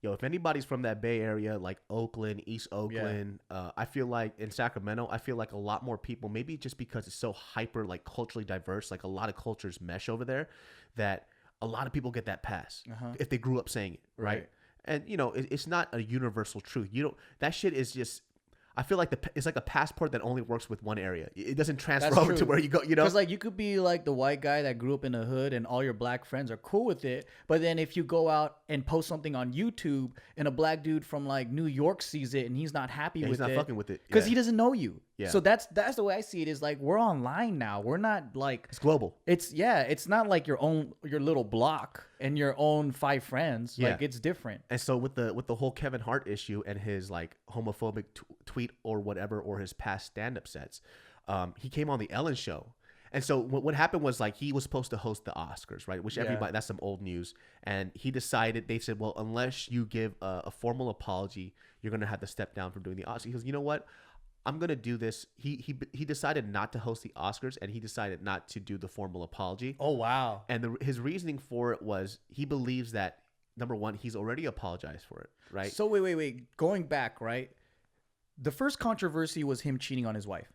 [SPEAKER 1] if anybody's from that Bay Area, like Oakland, East Oakland, I feel like in Sacramento, I feel like a lot more people, maybe just because it's so hyper, like culturally diverse, like a lot of cultures mesh over there, that a lot of people get that pass if they grew up saying it, right? And it's not a universal truth. That shit is just, I feel like it's like a passport that only works with one area. It doesn't transfer over to where you go, Because
[SPEAKER 2] like you could be like the white guy that grew up in the hood and all your black friends are cool with it. But then if you go out and post something on YouTube and a black dude from like New York sees it and he's not happy with it.
[SPEAKER 1] He's not fucking with it.
[SPEAKER 2] Because he doesn't know you.
[SPEAKER 1] Yeah.
[SPEAKER 2] So that's the way I see it, is like we're online now. We're not like...
[SPEAKER 1] It's global.
[SPEAKER 2] It's not like your little block and your own 5 friends.
[SPEAKER 1] Yeah.
[SPEAKER 2] Like it's different.
[SPEAKER 1] And so with the whole Kevin Hart issue and his like homophobic tweet or whatever, or his past stand-up sets, he came on the Ellen show. And so what happened was, like, he was supposed to host the Oscars, right? Which everybody, that's some old news. And he decided, they said, well, unless you give a formal apology, you're going to have to step down from doing the Oscars. He goes, you know what? I'm going to do this. He decided not to host the Oscars, and he decided not to do the formal apology.
[SPEAKER 2] Oh, wow.
[SPEAKER 1] And his reasoning for it was, he believes that, number one, he's already apologized for it, right?
[SPEAKER 2] So wait. Going back, right? The first controversy was him cheating on his wife.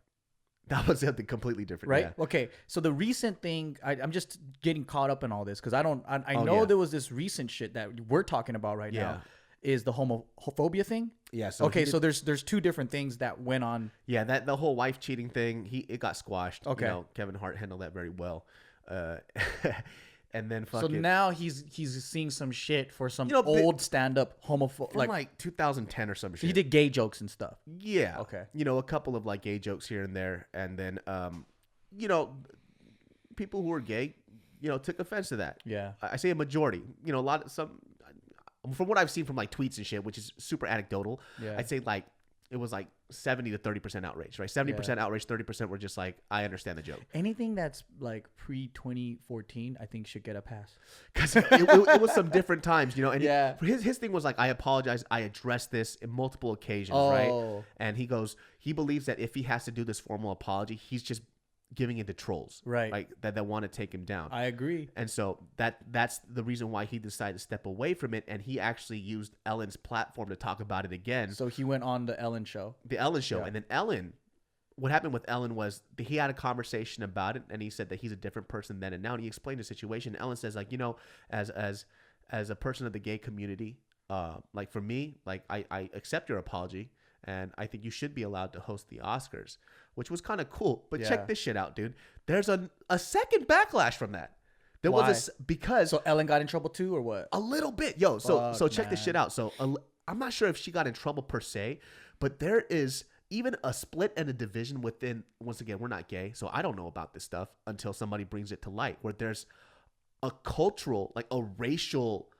[SPEAKER 1] That was something completely different,
[SPEAKER 2] right?
[SPEAKER 1] Yeah.
[SPEAKER 2] Okay, so the recent thing, I'm just getting caught up in all this because I know there was this recent shit that we're talking about right now, is the homophobia thing.
[SPEAKER 1] Yeah. So
[SPEAKER 2] okay, so there's 2 different things that went on.
[SPEAKER 1] Yeah, that the whole wife cheating thing, it got squashed.
[SPEAKER 2] Okay,
[SPEAKER 1] Kevin Hart handled that very well. And then
[SPEAKER 2] now he's seeing some shit for some old stand-up homophobe,
[SPEAKER 1] like 2010 or some shit.
[SPEAKER 2] He did gay jokes and stuff.
[SPEAKER 1] Yeah.
[SPEAKER 2] Okay.
[SPEAKER 1] A couple of like gay jokes here and there, and then people who are gay, took offense to that.
[SPEAKER 2] Yeah.
[SPEAKER 1] I say a majority. From what I've seen from like tweets and shit, which is super anecdotal.
[SPEAKER 2] Yeah.
[SPEAKER 1] I'd say like it was like 70 to 30% outrage, right? 70% outrage, 30% were just like, I understand the joke.
[SPEAKER 2] Anything that's like pre-2014, I think should get a pass.
[SPEAKER 1] Because it was some different times, and his thing was like, I apologize. I addressed this in multiple occasions, right? And he believes that if he has to do this formal apology, he's just giving it to trolls,
[SPEAKER 2] right?
[SPEAKER 1] That want to take him down.
[SPEAKER 2] I agree.
[SPEAKER 1] And so that's the reason why he decided to step away from it, and he actually used Ellen's platform to talk about it again.
[SPEAKER 2] So he went on the Ellen show.
[SPEAKER 1] And then Ellen, what happened with Ellen was he had a conversation about it, and he said that he's a different person then and now, and he explained the situation. Ellen says, like, as a person of the gay community, like for me, like I accept your apology, and I think you should be allowed to host the Oscars, which was kind of cool. But check this shit out, dude. There's a second backlash from that. There was because
[SPEAKER 2] so Ellen got in trouble too, or what?
[SPEAKER 1] A little bit, yo. So check this shit out. So I'm not sure if she got in trouble per se, but there is even a split and a division within. Once again, we're not gay, so I don't know about this stuff until somebody brings it to light. Where there's a cultural, like a racial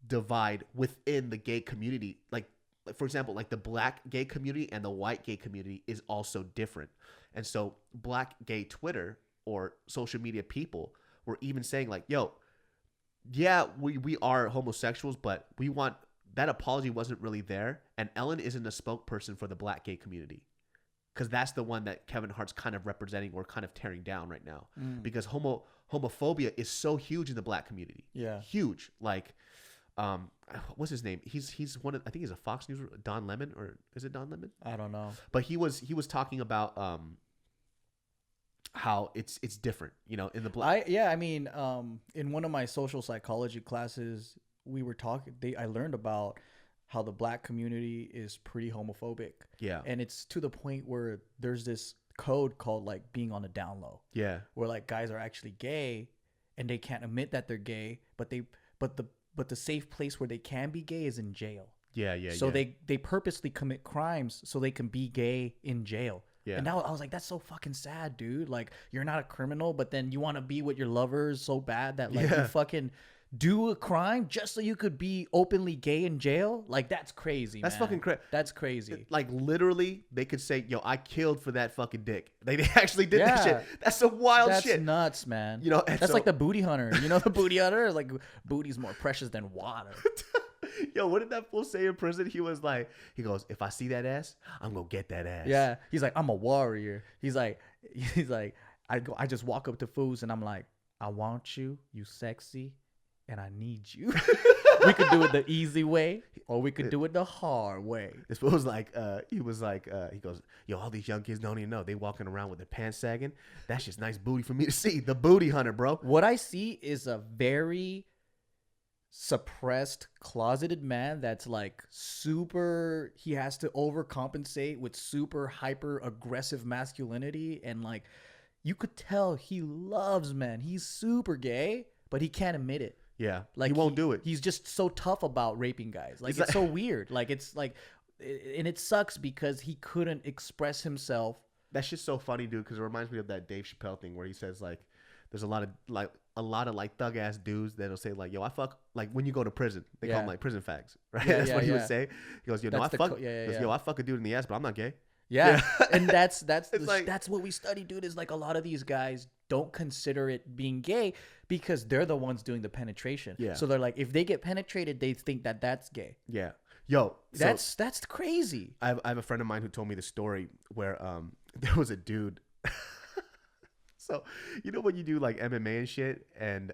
[SPEAKER 1] divide within the gay community, like for example, like the black gay community and the white gay community is also different. And so black gay Twitter or social media people were even saying like, yo, yeah, we are homosexuals, but we want that apology wasn't really there. And Ellen isn't a spokesperson for the black gay community, because that's the one that Kevin Hart's kind of representing or kind of tearing down right now, because homophobia is so huge in the black community.
[SPEAKER 2] Yeah.
[SPEAKER 1] Huge. Like, what's his name? He's one of, I think he's a Fox News, Don Lemon, or is it Don Lemon?
[SPEAKER 2] I don't know.
[SPEAKER 1] But he was talking about how it's different, in the black.
[SPEAKER 2] In one of my social psychology classes, we were talking. I learned about how the black community is pretty homophobic.
[SPEAKER 1] Yeah,
[SPEAKER 2] and it's to the point where there's this code called like being on the down low.
[SPEAKER 1] Yeah,
[SPEAKER 2] where like guys are actually gay, and they can't admit that they're gay, but the safe place where they can be gay is in jail.
[SPEAKER 1] Yeah.
[SPEAKER 2] So they purposely commit crimes so they can be gay in jail.
[SPEAKER 1] Yeah.
[SPEAKER 2] And now I was like, that's so fucking sad, dude. Like, you're not a criminal, but then you want to be with your lovers so bad that like you fucking do a crime just so you could be openly gay in jail? Like, that's crazy.
[SPEAKER 1] That's fucking crazy.
[SPEAKER 2] That's crazy.
[SPEAKER 1] Like, literally, they could say, yo, I killed for that fucking dick. They actually did that shit. That's some wild shit.
[SPEAKER 2] That's nuts, man.
[SPEAKER 1] You know,
[SPEAKER 2] that's like the booty hunter. You know, the booty hunter? Like, booty's more precious than water.
[SPEAKER 1] Yo, what did that fool say in prison? He goes, if I see that ass, I'm gonna get that ass.
[SPEAKER 2] Yeah. He's like, I'm a warrior. He's like, I just walk up to fools and I'm like, I want you, you sexy, and I need you. We could do it the easy way, or we could do it the hard way.
[SPEAKER 1] This fool was like, he goes, yo, all these young kids don't even know. They walking around with their pants sagging. That's just nice booty for me to see. The booty hunter, bro.
[SPEAKER 2] What I see is a very suppressed, closeted man that's like super, he has to overcompensate with super hyper aggressive masculinity, and like you could tell he loves men. He's super gay, but he can't admit it.
[SPEAKER 1] Yeah,
[SPEAKER 2] like
[SPEAKER 1] he won't do it.
[SPEAKER 2] He's just so tough about raping guys. Like, it's so weird. Like, it's like, and it sucks because he couldn't express himself.
[SPEAKER 1] That shit's so funny, dude, because it reminds me of that Dave Chappelle thing where he says like, there's a lot of thug ass dudes that'll say like, yo, I fuck, like when you go to prison, they call them like prison fags, right?
[SPEAKER 2] Yeah,
[SPEAKER 1] That's what he would say. He goes, yo, no, I fuck, yo, I fuck a dude in the ass, but I'm not gay.
[SPEAKER 2] Yeah. And that's
[SPEAKER 1] like,
[SPEAKER 2] that's what we study, dude, is like a lot of these guys don't consider it being gay because they're the ones doing the penetration.
[SPEAKER 1] Yeah.
[SPEAKER 2] So they're like, if they get penetrated, they think that that's gay.
[SPEAKER 1] Yeah. Yo,
[SPEAKER 2] so that's crazy.
[SPEAKER 1] I have a friend of mine who told me the story where there was a dude. So, you know when you do like MMA and shit and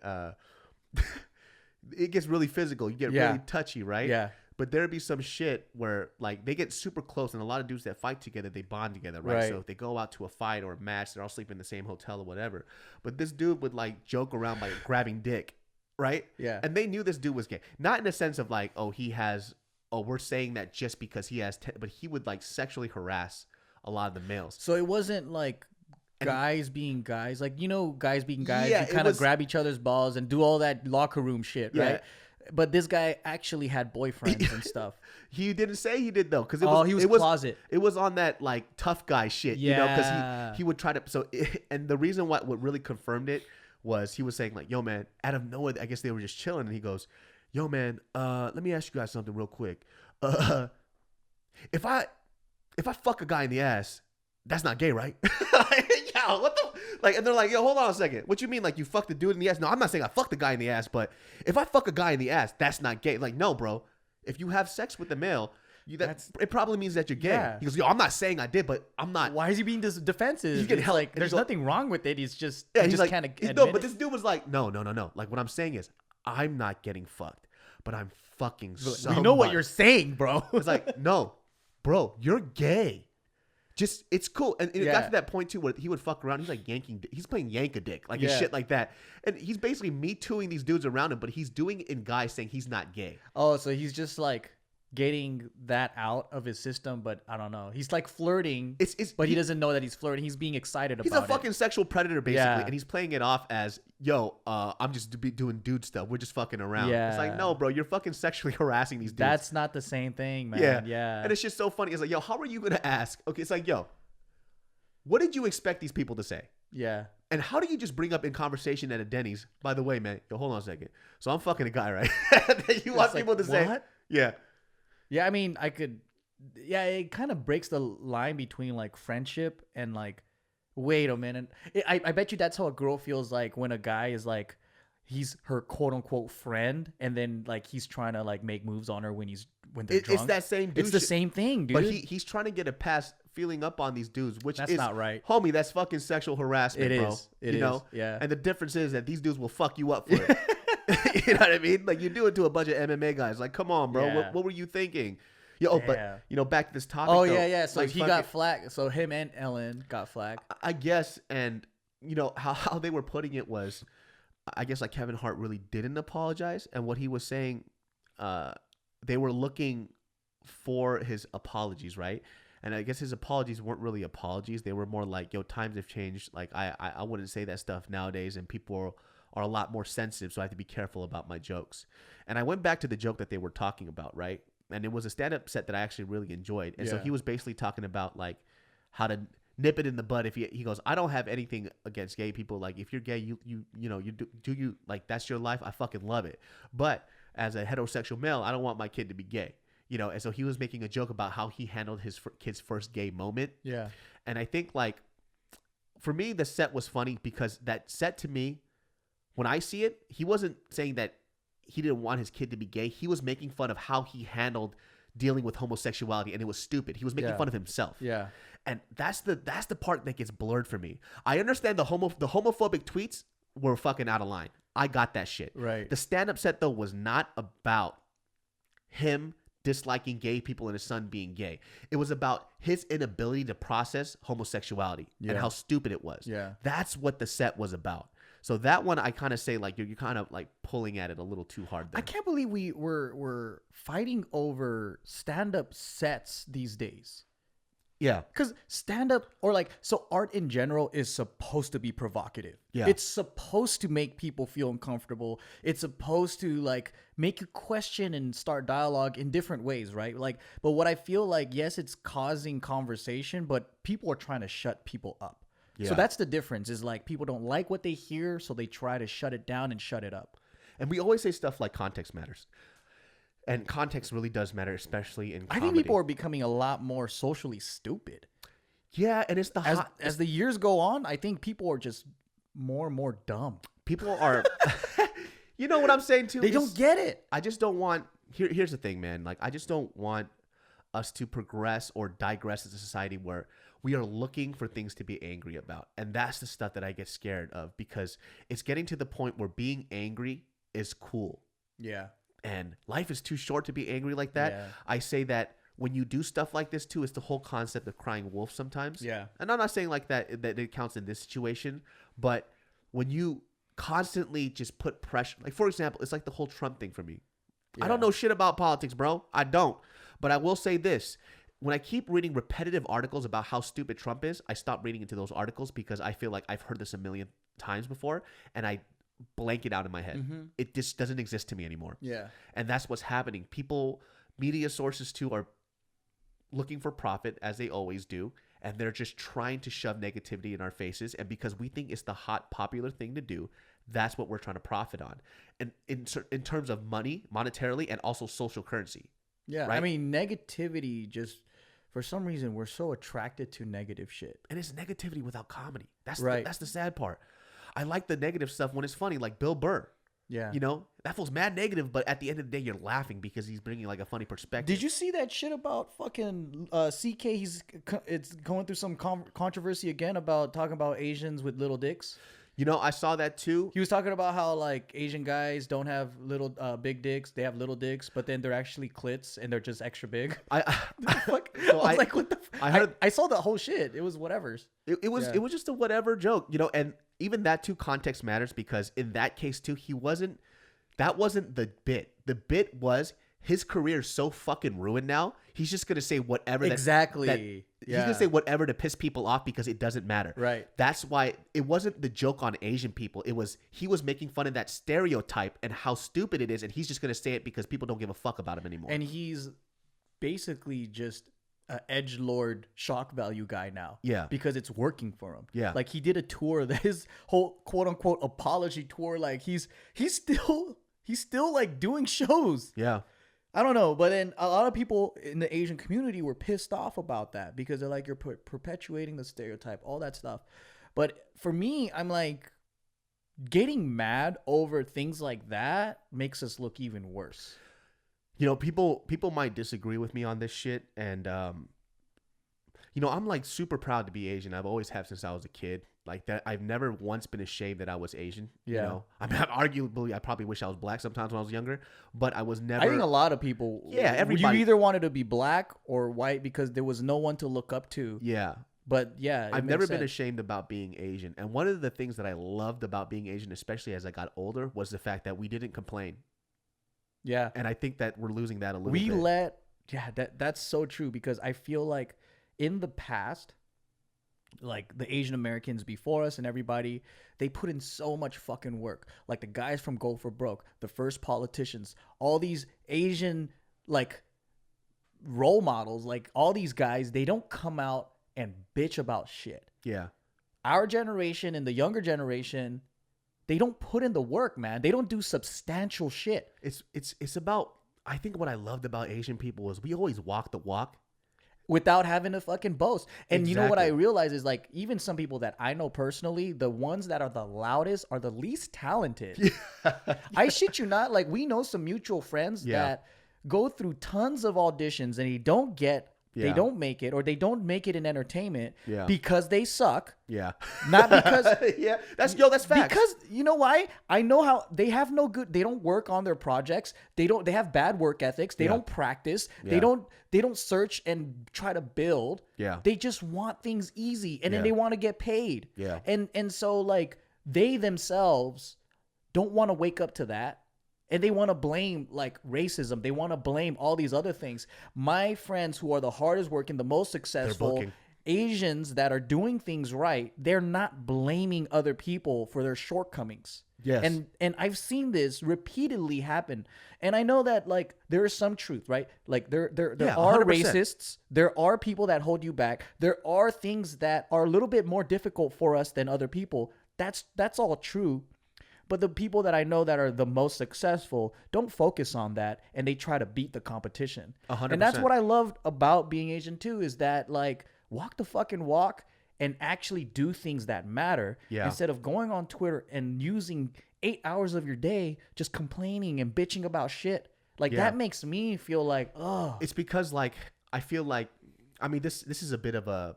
[SPEAKER 1] it gets really physical. You get really touchy, right?
[SPEAKER 2] Yeah.
[SPEAKER 1] But there'd be some shit where like they get super close, and a lot of dudes that fight together, they bond together, right? So if they go out to a fight or a match, they're all sleeping in the same hotel or whatever. But this dude would like joke around by grabbing dick, right?
[SPEAKER 2] Yeah.
[SPEAKER 1] And they knew this dude was gay. Not in the sense of like, we're saying that just because he has, but he would like sexually harass a lot of the males.
[SPEAKER 2] So it wasn't like guys being guys, like, you know, guys being guys,
[SPEAKER 1] Yeah,
[SPEAKER 2] you kind of grab each other's balls and do all that locker room shit, right? But this guy actually had boyfriends and stuff.
[SPEAKER 1] He didn't say he did though, because
[SPEAKER 2] he was closet.
[SPEAKER 1] It was on that like tough guy shit, you know, because he would try to. And the reason what really confirmed it was he was saying like, "Yo, man," out of nowhere, I guess they were just chilling, and he goes, "Yo, man, let me ask you guys something real quick. If I fuck a guy in the ass, that's not gay, right?" Yeah, what the like? And they're like, "Yo, hold on a second. What you mean? Like you fucked the dude in the ass?" No, I'm not saying I fucked the guy in the ass, but if I fuck a guy in the ass, that's not gay. Like, no, bro. If you have sex with a male, it probably means that you're gay.
[SPEAKER 2] Yeah.
[SPEAKER 1] He goes, "Yo, I'm not saying I did, but I'm not."
[SPEAKER 2] Why is he being defensive?
[SPEAKER 1] He's getting
[SPEAKER 2] like, there's nothing wrong with it. He's just,
[SPEAKER 1] he's like,
[SPEAKER 2] kind of
[SPEAKER 1] no. But this dude was like, no. Like what I'm saying is, I'm not getting fucked, but I'm fucking somebody.
[SPEAKER 2] We know what you're saying, bro.
[SPEAKER 1] It's like, no, bro, you're gay. Just, it's cool. And it got to that point too where he would fuck around. He's like he's playing yank-a-dick, like and shit like that. And he's basically me tooing these dudes around him, but he's doing it in guys saying he's not gay.
[SPEAKER 2] Oh, so he's just like getting that out of his system, but I don't know. He's like flirting, but he doesn't know that he's flirting. He's being excited about it. He's
[SPEAKER 1] a fucking sexual predator, basically, and he's playing it off as, yo, I'm just doing dude stuff. We're just fucking around. Yeah. It's like, no, bro, you're fucking sexually harassing these dudes.
[SPEAKER 2] That's not the same thing, man. Yeah.
[SPEAKER 1] And it's just so funny. It's like, yo, how are you going to ask? Okay, it's like, yo, what did you expect these people to say?
[SPEAKER 2] Yeah.
[SPEAKER 1] And how do you just bring up in conversation at a Denny's, by the way, man, yo, hold on a second. So I'm fucking a guy, right? That you want people to say.
[SPEAKER 2] What?
[SPEAKER 1] Yeah.
[SPEAKER 2] Yeah, I mean, it kind of breaks the line between like friendship and like, wait a minute. I bet you that's how a girl feels like when a guy is like, he's her quote unquote friend, and then like he's trying to like make moves on her when they're drunk.
[SPEAKER 1] It's that same dude.
[SPEAKER 2] It's the same thing, dude.
[SPEAKER 1] But he's trying to get a pass feeling up on these dudes, which
[SPEAKER 2] that's not right.
[SPEAKER 1] Homie, that's fucking sexual harassment, bro.
[SPEAKER 2] It is. Yeah.
[SPEAKER 1] And the difference is that these dudes will fuck you up for it. You know what I mean? Like, you do it to a bunch of MMA guys. Like, come on, bro.
[SPEAKER 2] Yeah.
[SPEAKER 1] What were you thinking? But back to this topic.
[SPEAKER 2] Oh,
[SPEAKER 1] though,
[SPEAKER 2] yeah. So
[SPEAKER 1] like,
[SPEAKER 2] he got flagged. So him and Ellen got flagged.
[SPEAKER 1] I guess, and how they were putting it was, I guess like Kevin Hart really didn't apologize, and what he was saying, they were looking for his apologies, right? And I guess his apologies weren't really apologies. They were more like, yo, times have changed. Like I wouldn't say that stuff nowadays, and people are a lot more sensitive, so I have to be careful about my jokes. And I went back to the joke that they were talking about, right? And it was a stand-up set that I actually really enjoyed. And so he was basically talking about like how to nip it in the bud. If he goes, I don't have anything against gay people. Like, if you're gay, you know, you do you, like, that's your life. I fucking love it. But as a heterosexual male, I don't want my kid to be gay. You know, and so he was making a joke about how he handled his kid's first gay moment.
[SPEAKER 2] Yeah.
[SPEAKER 1] And I think, like, for me, the set was funny because that set, to me, when I see it, he wasn't saying that he didn't want his kid to be gay. He was making fun of how he handled dealing with homosexuality, and it was stupid. He was making fun of himself.
[SPEAKER 2] Yeah.
[SPEAKER 1] And that's the part that gets blurred for me. I understand the homophobic tweets were fucking out of line. I got that shit.
[SPEAKER 2] Right.
[SPEAKER 1] The stand-up set, though, was not about him disliking gay people and his son being gay. It was about his inability to process homosexuality and how stupid it was.
[SPEAKER 2] Yeah.
[SPEAKER 1] That's what the set was about. So that one, I kind of say, like, you're kind of like pulling at it a little too hard there.
[SPEAKER 2] I can't believe we're fighting over stand-up sets these days.
[SPEAKER 1] Yeah.
[SPEAKER 2] Because stand-up, or like, so art in general is supposed to be provocative.
[SPEAKER 1] Yeah.
[SPEAKER 2] It's supposed to make people feel uncomfortable. It's supposed to, like, make you question and start dialogue in different ways, right? Like, but what I feel like, yes, it's causing conversation, but people are trying to shut people up. Yeah. So that's the difference, is like, people don't like what they hear, so they try to shut it down and shut it up.
[SPEAKER 1] And we always say stuff like context matters. And context really does matter, especially in comedy.
[SPEAKER 2] I think people are becoming a lot more socially stupid.
[SPEAKER 1] Yeah, and it's
[SPEAKER 2] as the years go on, I think people are just more and more dumb.
[SPEAKER 1] People are, you know what I'm saying too?
[SPEAKER 2] They don't get it.
[SPEAKER 1] I just don't want. Here's the thing, man. Like, I just don't want us to progress or digress as a society where we are looking for things to be angry about, and that's the stuff that I get scared of, because it's getting to the point where being angry is cool.
[SPEAKER 2] Yeah.
[SPEAKER 1] And life is too short to be angry like that. Yeah. I say that when you do stuff like this too, it's the whole concept of crying wolf sometimes.
[SPEAKER 2] Yeah. And
[SPEAKER 1] I'm not saying like that it counts in this situation, but when you constantly just put pressure, like, for example, it's like the whole Trump thing for me. Yeah. I don't know shit about politics, bro. I don't. But I will say this. When I keep reading repetitive articles about how stupid Trump is, I stop reading into those articles because I feel like I've heard this a million times before, and I blank it out in my head. Mm-hmm. It just doesn't exist to me anymore.
[SPEAKER 2] Yeah.
[SPEAKER 1] And that's what's happening. People, media sources too, are looking for profit, as they always do, and they're just trying to shove negativity in our faces. And because we think it's the hot, popular thing to do, that's what we're trying to profit on. And in terms of money, monetarily, and also social currency.
[SPEAKER 2] Yeah.
[SPEAKER 1] Right?
[SPEAKER 2] I mean, negativity, just for some reason, we're so attracted to negative shit.
[SPEAKER 1] And it's negativity without comedy. That's
[SPEAKER 2] right.
[SPEAKER 1] That's the sad part. I like the negative stuff when it's funny, like Bill Burr.
[SPEAKER 2] Yeah.
[SPEAKER 1] You know, that feels mad negative, but at the end of the day, you're laughing because he's bringing like a funny perspective.
[SPEAKER 2] Did you see that shit about fucking CK? It's going through some controversy again about talking about Asians with little dicks.
[SPEAKER 1] You know, I saw that too.
[SPEAKER 2] He was talking about how, like, Asian guys don't have little big dicks. They have little dicks, but then they're actually clits and they're just extra big. I was like, what the I saw the whole shit. It was whatever's.
[SPEAKER 1] It was just a whatever joke, you know, and even that too, context matters, because in that case too, that wasn't the bit. The bit was his career is so fucking ruined now. He's just gonna say whatever.
[SPEAKER 2] Exactly.
[SPEAKER 1] He's gonna say whatever to piss people off because it doesn't matter.
[SPEAKER 2] Right.
[SPEAKER 1] That's why it wasn't the joke on Asian people. It was, he was making fun of that stereotype and how stupid it is, and he's just gonna say it because people don't give a fuck about him anymore.
[SPEAKER 2] And he's basically just an edgelord shock value guy now.
[SPEAKER 1] Yeah.
[SPEAKER 2] Because it's working for him.
[SPEAKER 1] Yeah.
[SPEAKER 2] Like, he did a tour, his whole quote unquote apology tour. Like, he's still like doing shows.
[SPEAKER 1] Yeah.
[SPEAKER 2] I don't know, but then a lot of people in the Asian community were pissed off about that because they're like, you're perpetuating the stereotype, all that stuff. But for me, I'm like, getting mad over things like that makes us look even worse.
[SPEAKER 1] You know, people might disagree with me on this shit, and you know, I'm like super proud to be Asian. I've always have since I was a kid. Like that, I've never once been ashamed that I was Asian.
[SPEAKER 2] Yeah.
[SPEAKER 1] You know, I mean, arguably, I probably wish I was black sometimes when I was younger, but I was never.
[SPEAKER 2] I think a lot of people.
[SPEAKER 1] Yeah, everybody.
[SPEAKER 2] You either wanted to be black or white because there was no one to look up to.
[SPEAKER 1] Yeah.
[SPEAKER 2] But yeah,
[SPEAKER 1] I've never been ashamed about being Asian. And one of the things that I loved about being Asian, especially as I got older, was the fact that we didn't complain.
[SPEAKER 2] Yeah.
[SPEAKER 1] And I think that we're losing that a little bit.
[SPEAKER 2] That's so true, because I feel like in the past, like the Asian Americans before us and everybody, they put in so much fucking work. Like the guys from Go for Broke, the first politicians, all these Asian like role models, like all these guys, they don't come out and bitch about shit.
[SPEAKER 1] Yeah.
[SPEAKER 2] Our generation and the younger generation, they don't put in the work, man. They don't do substantial shit.
[SPEAKER 1] It's about, I think what I loved about Asian people was we always walk the walk
[SPEAKER 2] without having to fucking boast. And you know what I
[SPEAKER 1] Exactly.
[SPEAKER 2] realize is like, even some people that I know personally, the ones that are the loudest are the least talented. I shit you not. Like, we know some mutual friends that go through tons of auditions and they don't make it, or they don't make it in entertainment because they suck.
[SPEAKER 1] Yeah.
[SPEAKER 2] Not because
[SPEAKER 1] that's facts.
[SPEAKER 2] Because you know why? I know how they don't work on their projects. They have bad work ethics. They don't practice. They don't search and try to build.
[SPEAKER 1] Yeah.
[SPEAKER 2] They just want things easy, and then they want to get paid.
[SPEAKER 1] Yeah.
[SPEAKER 2] And so like they themselves don't want to wake up to that. And they want to blame like racism. They want to blame all these other things. My friends who are the hardest working, the most successful Asians that are doing things right, they're not blaming other people for their shortcomings.
[SPEAKER 1] Yes.
[SPEAKER 2] And I've seen this repeatedly happen. And I know that like there is some truth, right? Like there are
[SPEAKER 1] 100%.
[SPEAKER 2] racists. There are people that hold you back. There are things that are a little bit more difficult for us than other people. That's all true. But the people that I know that are the most successful don't focus on that, and they try to beat the competition.
[SPEAKER 1] 100%.
[SPEAKER 2] And that's what I loved about being Asian too, is that like walk the fucking walk and actually do things that matter instead of going on Twitter and using 8 hours of your day just complaining and bitching about shit. Like that makes me feel like, oh.
[SPEAKER 1] It's because like I feel like, I mean, this is a bit of an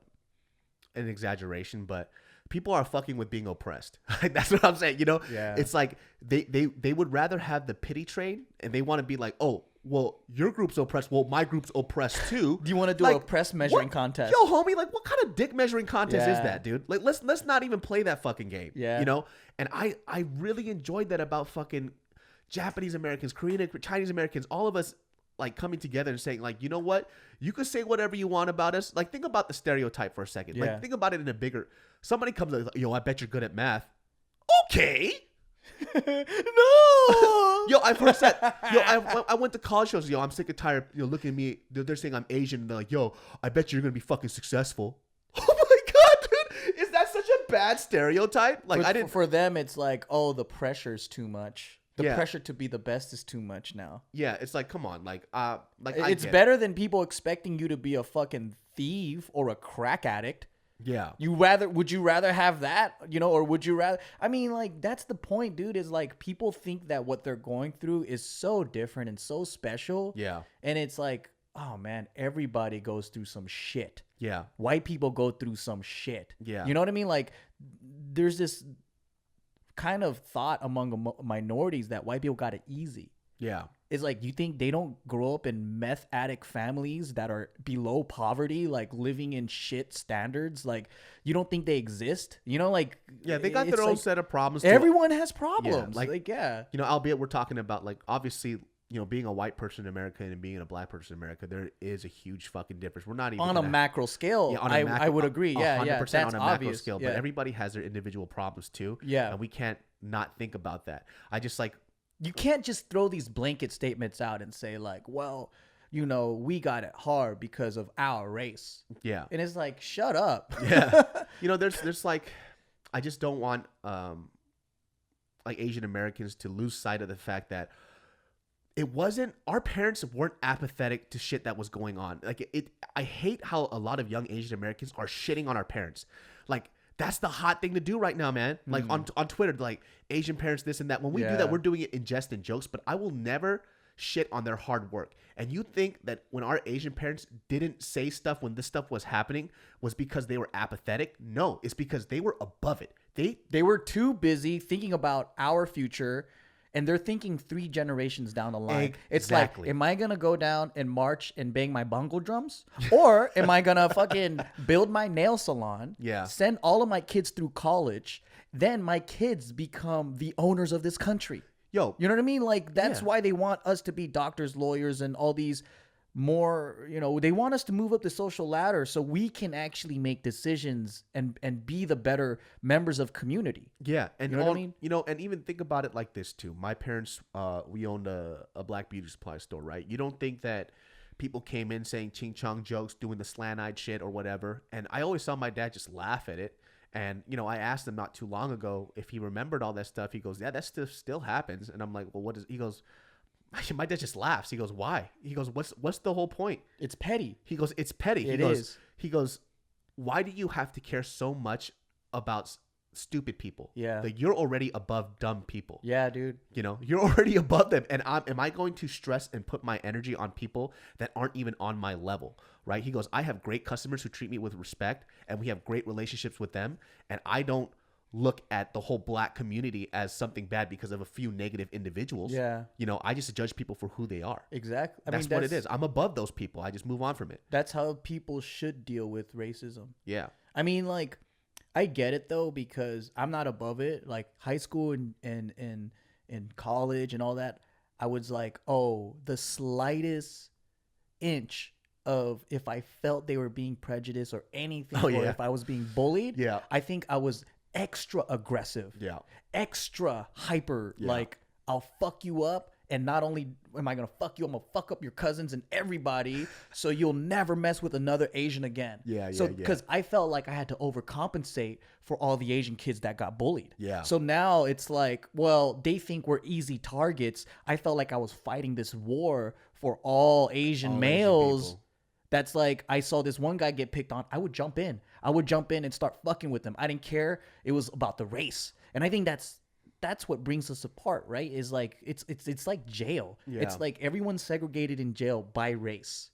[SPEAKER 1] exaggeration, but people are fucking with being oppressed. That's what I'm saying. You know, it's like they would rather have the pity train, and they want to be like, oh, well, your group's oppressed. Well, my group's oppressed too.
[SPEAKER 2] Do you want to do a press measuring contest?
[SPEAKER 1] Yo, homie, like what kind of dick measuring contest is that, dude? Like let's not even play that fucking game.
[SPEAKER 2] Yeah.
[SPEAKER 1] You know? And I really enjoyed that about fucking Japanese Americans, Korean, Chinese Americans, all of us like coming together and saying like, you know what? You could say whatever you want about us. Like think about the stereotype for a second. Like think about it in a bigger, somebody comes like, yo, I bet you're good at math. Okay.
[SPEAKER 2] No.
[SPEAKER 1] Yo, I've heard that. Yo, I went to college shows. Yo, I'm sick and tired. You know, looking at me. They're saying I'm Asian. And they're like, yo, I bet you're gonna be fucking successful. Oh my god, dude, is that such a bad stereotype? Like I didn't.
[SPEAKER 2] For them, it's like, oh, the pressure's too much. The pressure to be the best is too much now.
[SPEAKER 1] Yeah, it's like, come on, like
[SPEAKER 2] it's better than people expecting you to be a fucking thief or a crack addict.
[SPEAKER 1] Yeah.
[SPEAKER 2] Would you rather have that, you know, or would you rather, I mean, like, that's the point, dude, is like people think that what they're going through is so different and so special.
[SPEAKER 1] Yeah.
[SPEAKER 2] And it's like, oh man, everybody goes through some shit.
[SPEAKER 1] Yeah.
[SPEAKER 2] White people go through some shit.
[SPEAKER 1] Yeah.
[SPEAKER 2] You know what I mean? Like, there's this kind of thought among minorities that white people got it easy.
[SPEAKER 1] Yeah.
[SPEAKER 2] It's like, you think they don't grow up in meth addict families that are below poverty, like living in shit standards? Like, you don't think they exist? You know, like,
[SPEAKER 1] yeah, they got their own set of problems.
[SPEAKER 2] Everyone has problems.
[SPEAKER 1] Yeah,
[SPEAKER 2] like,
[SPEAKER 1] you know, albeit we're talking about like, obviously, you know, being a white person in America and being a black person in America, there is a huge fucking difference. We're not even
[SPEAKER 2] on a macro scale. Yeah, I would agree. Yeah, 100%
[SPEAKER 1] that's on a macro scale.
[SPEAKER 2] Yeah.
[SPEAKER 1] But everybody has their individual problems too.
[SPEAKER 2] Yeah,
[SPEAKER 1] and we can't not think about that. I just like.
[SPEAKER 2] You can't just throw these blanket statements out and say like, well, you know, we got it hard because of our race.
[SPEAKER 1] Yeah.
[SPEAKER 2] And it's like, shut up.
[SPEAKER 1] Yeah. You know, there's like, I just don't want like Asian Americans to lose sight of the fact that our parents weren't apathetic to shit that was going on. Like I hate how a lot of young Asian Americans are shitting on our parents. Like, that's the hot thing to do right now, man. Like on Twitter, like Asian parents, this and that. When we do that, we're doing it in jest and jokes, but I will never shit on their hard work. And you think that when our Asian parents didn't say stuff when this stuff was happening was because they were apathetic? No, it's because they were above it.
[SPEAKER 2] They were too busy thinking about our future, and they're thinking 3 generations down the line.
[SPEAKER 1] Exactly.
[SPEAKER 2] It's like, am I going to go down and march and bang my bongo drums? Or am I going to fucking build my nail salon, send all of my kids through college, then my kids become the owners of this country?
[SPEAKER 1] Yo.
[SPEAKER 2] You know what I mean? Like, that's why they want us to be doctors, lawyers, and all these more, you know, they want us to move up the social ladder so we can actually make decisions and be the better members of community.
[SPEAKER 1] Yeah. And
[SPEAKER 2] you know what I mean?
[SPEAKER 1] You know, and even think about it like this too. My parents, we owned a black beauty supply store, right? You don't think that people came in saying ching chong jokes, doing the slant-eyed shit or whatever. And I always saw my dad just laugh at it. And, you know, I asked him not too long ago if he remembered all that stuff. He goes, yeah, that stuff still happens. And I'm like, well, what is, he goes, my dad just laughs. He goes, why? He goes, what's the whole point?
[SPEAKER 2] It's petty.
[SPEAKER 1] He goes, it's petty.
[SPEAKER 2] It is.
[SPEAKER 1] He goes, why do you have to care so much about stupid people?
[SPEAKER 2] Yeah.
[SPEAKER 1] Like, you're already above dumb people.
[SPEAKER 2] Yeah, dude.
[SPEAKER 1] You know, you're already above them. And am I going to stress and put my energy on people that aren't even on my level? Right? He goes, I have great customers who treat me with respect, and we have great relationships with them. And I don't look at the whole black community as something bad because of a few negative individuals.
[SPEAKER 2] Yeah.
[SPEAKER 1] You know, I just judge people for who they are.
[SPEAKER 2] Exactly.
[SPEAKER 1] That's what it is. I'm above those people. I just move on from it.
[SPEAKER 2] That's how people should deal with racism.
[SPEAKER 1] Yeah.
[SPEAKER 2] I mean, like, I get it though, because I'm not above it. Like high school and college and all that, I was like, oh, the slightest inch of if I felt they were being prejudiced or anything, or if I was being bullied, I think I was extra aggressive, extra hyper, like I'll fuck you up. And not only am I going to fuck you, I'm going to fuck up your cousins and everybody, so you'll never mess with another Asian again. Because I felt like I had to overcompensate for all the Asian kids that got bullied. So now it's like, well, they think we're easy targets. I felt like I was fighting this war for all Asian males. That's like, I saw this one guy get picked on. I would jump in. And start fucking with him. I didn't care. It was about the race. And I think that's what brings us apart, right? Is like it's like jail. It's like everyone's segregated in jail by race.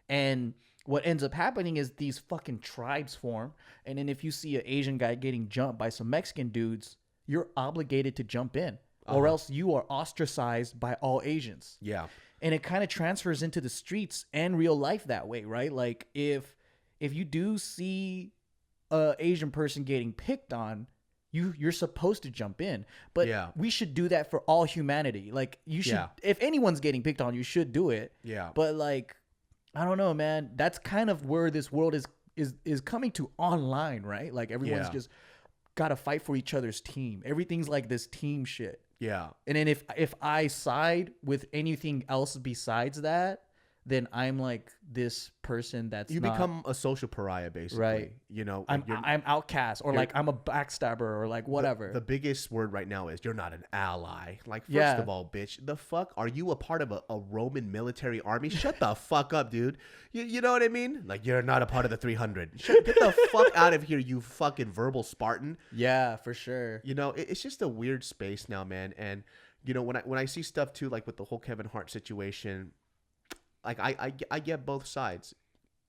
[SPEAKER 2] And what ends up happening is these fucking tribes form, and then if you see an Asian guy getting jumped by some Mexican dudes, you're obligated to jump in, or else you are ostracized by all Asians. And it kind of transfers into the streets and real life that way, right? Like if you do see a Asian person getting picked on, you're supposed to jump in. But we should do that for all humanity. Like you should, if anyone's getting picked on, you should do it. But like, I don't know, man. That's kind of where this world is coming to online, right? Like everyone's just got to fight for each other's team. Everything's like this team shit. And then if I side with anything else besides that, then I'm like this person that's
[SPEAKER 1] you become a social pariah, basically. Right. You know,
[SPEAKER 2] I'm outcast, or like I'm a backstabber, or like whatever.
[SPEAKER 1] The biggest word right now is you're not an ally. Like, first of all, bitch, the fuck? Are you a part of a Roman military army? Shut the fuck up, dude. You know what I mean? Like, you're not a part of the 300. Get the fuck out of here, you fucking verbal Spartan.
[SPEAKER 2] Yeah, for sure.
[SPEAKER 1] You know, it's just a weird space now, man. And, you know, when I see stuff too, like with the whole Kevin Hart situation, like I get both sides,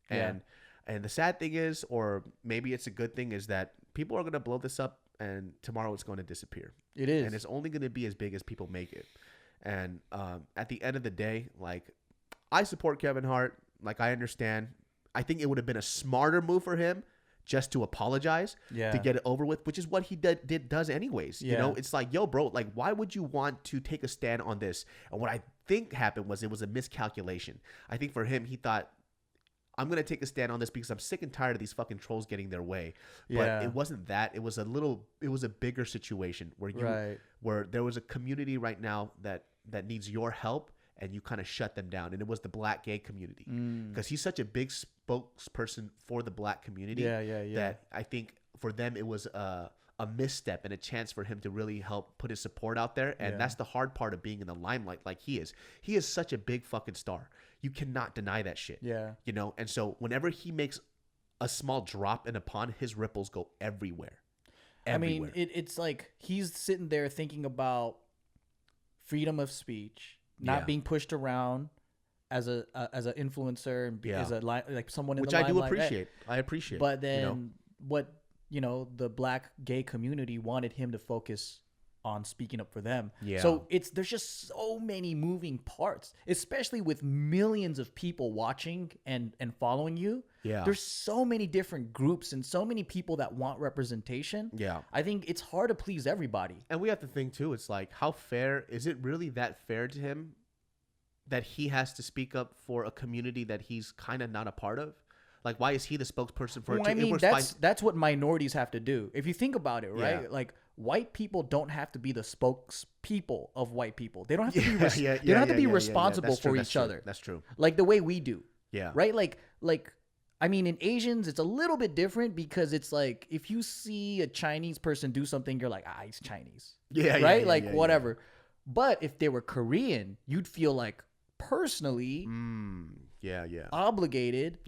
[SPEAKER 1] and the sad thing is, or maybe it's a good thing, is that people are gonna blow this up, and tomorrow it's going to disappear.
[SPEAKER 2] It is,
[SPEAKER 1] and it's only gonna be as big as people make it. And at the end of the day, like, I support Kevin Hart. Like, I understand. I think it would have been a smarter move for him just to apologize, to get it over with, which is what he does anyways. You know, it's like, yo, bro, like, why would you want to take a stand on this? And what I think happened was it was a miscalculation. I think for him, he thought, I'm going to take a stand on this because I'm sick and tired of these fucking trolls getting their way. But it wasn't that. It was a bigger situation where where there was a community right now that needs your help, and you kind of shut them down. And it was the black gay community, because he's such a big spokesperson for the black community that I think for them it was a misstep and a chance for him to really help put his support out there. And that's the hard part of being in the limelight like he is. He is such a big fucking star. You cannot deny that shit. You know? And so whenever he makes a small drop in a pond, his ripples go everywhere.
[SPEAKER 2] I mean, it's like he's sitting there thinking about freedom of speech, not being pushed around as an influencer and as a like someone in
[SPEAKER 1] which
[SPEAKER 2] the limelight.
[SPEAKER 1] I do appreciate. I appreciate.
[SPEAKER 2] But then what the black gay community wanted him to focus on speaking up for them. So there's just so many moving parts, especially with millions of people watching and following you. There's so many different groups and so many people that want representation. I think it's hard to please everybody.
[SPEAKER 1] And we have to think too, it's like, how fair is it really that fair to him that he has to speak up for a community that he's kind of not a part of? Like, why is he the spokesperson for it?
[SPEAKER 2] Well, I mean, that's what minorities have to do. If you think about it, right?
[SPEAKER 1] Yeah.
[SPEAKER 2] Like, white people don't have to be the spokespeople of white people. They don't have to be. They don't have to be responsible for each other.
[SPEAKER 1] That's true.
[SPEAKER 2] Like the way we do.
[SPEAKER 1] Yeah.
[SPEAKER 2] Right. Like. I mean, in Asians, it's a little bit different because it's like if you see a Chinese person do something, you're like, he's Chinese.
[SPEAKER 1] Yeah.
[SPEAKER 2] Right.
[SPEAKER 1] Yeah,
[SPEAKER 2] like
[SPEAKER 1] yeah,
[SPEAKER 2] whatever. But if they were Korean, you'd feel like personally obligated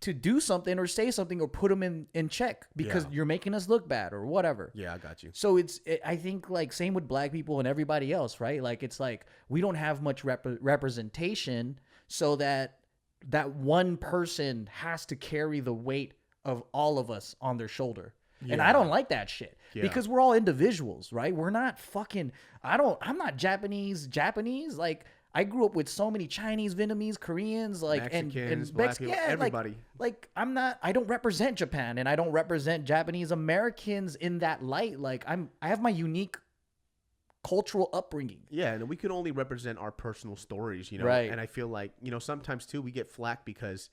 [SPEAKER 2] to do something or say something or put them in check because you're making us look bad or whatever.
[SPEAKER 1] Yeah, I got you.
[SPEAKER 2] So I think like same with black people and everybody else, right? Like it's like we don't have much representation so that one person has to carry the weight of all of us on their shoulder. Yeah. And I don't like that shit because we're all individuals, right? We're not fucking, I'm not Japanese. Like I grew up with so many Chinese, Vietnamese, Koreans, like,
[SPEAKER 1] Mexicans,
[SPEAKER 2] and
[SPEAKER 1] black people, everybody.
[SPEAKER 2] Like I don't represent Japan and I don't represent Japanese Americans in that light. Like I have my unique cultural upbringing.
[SPEAKER 1] Yeah, and we can only represent our personal stories,
[SPEAKER 2] Right.
[SPEAKER 1] And I feel like, sometimes too we get flack because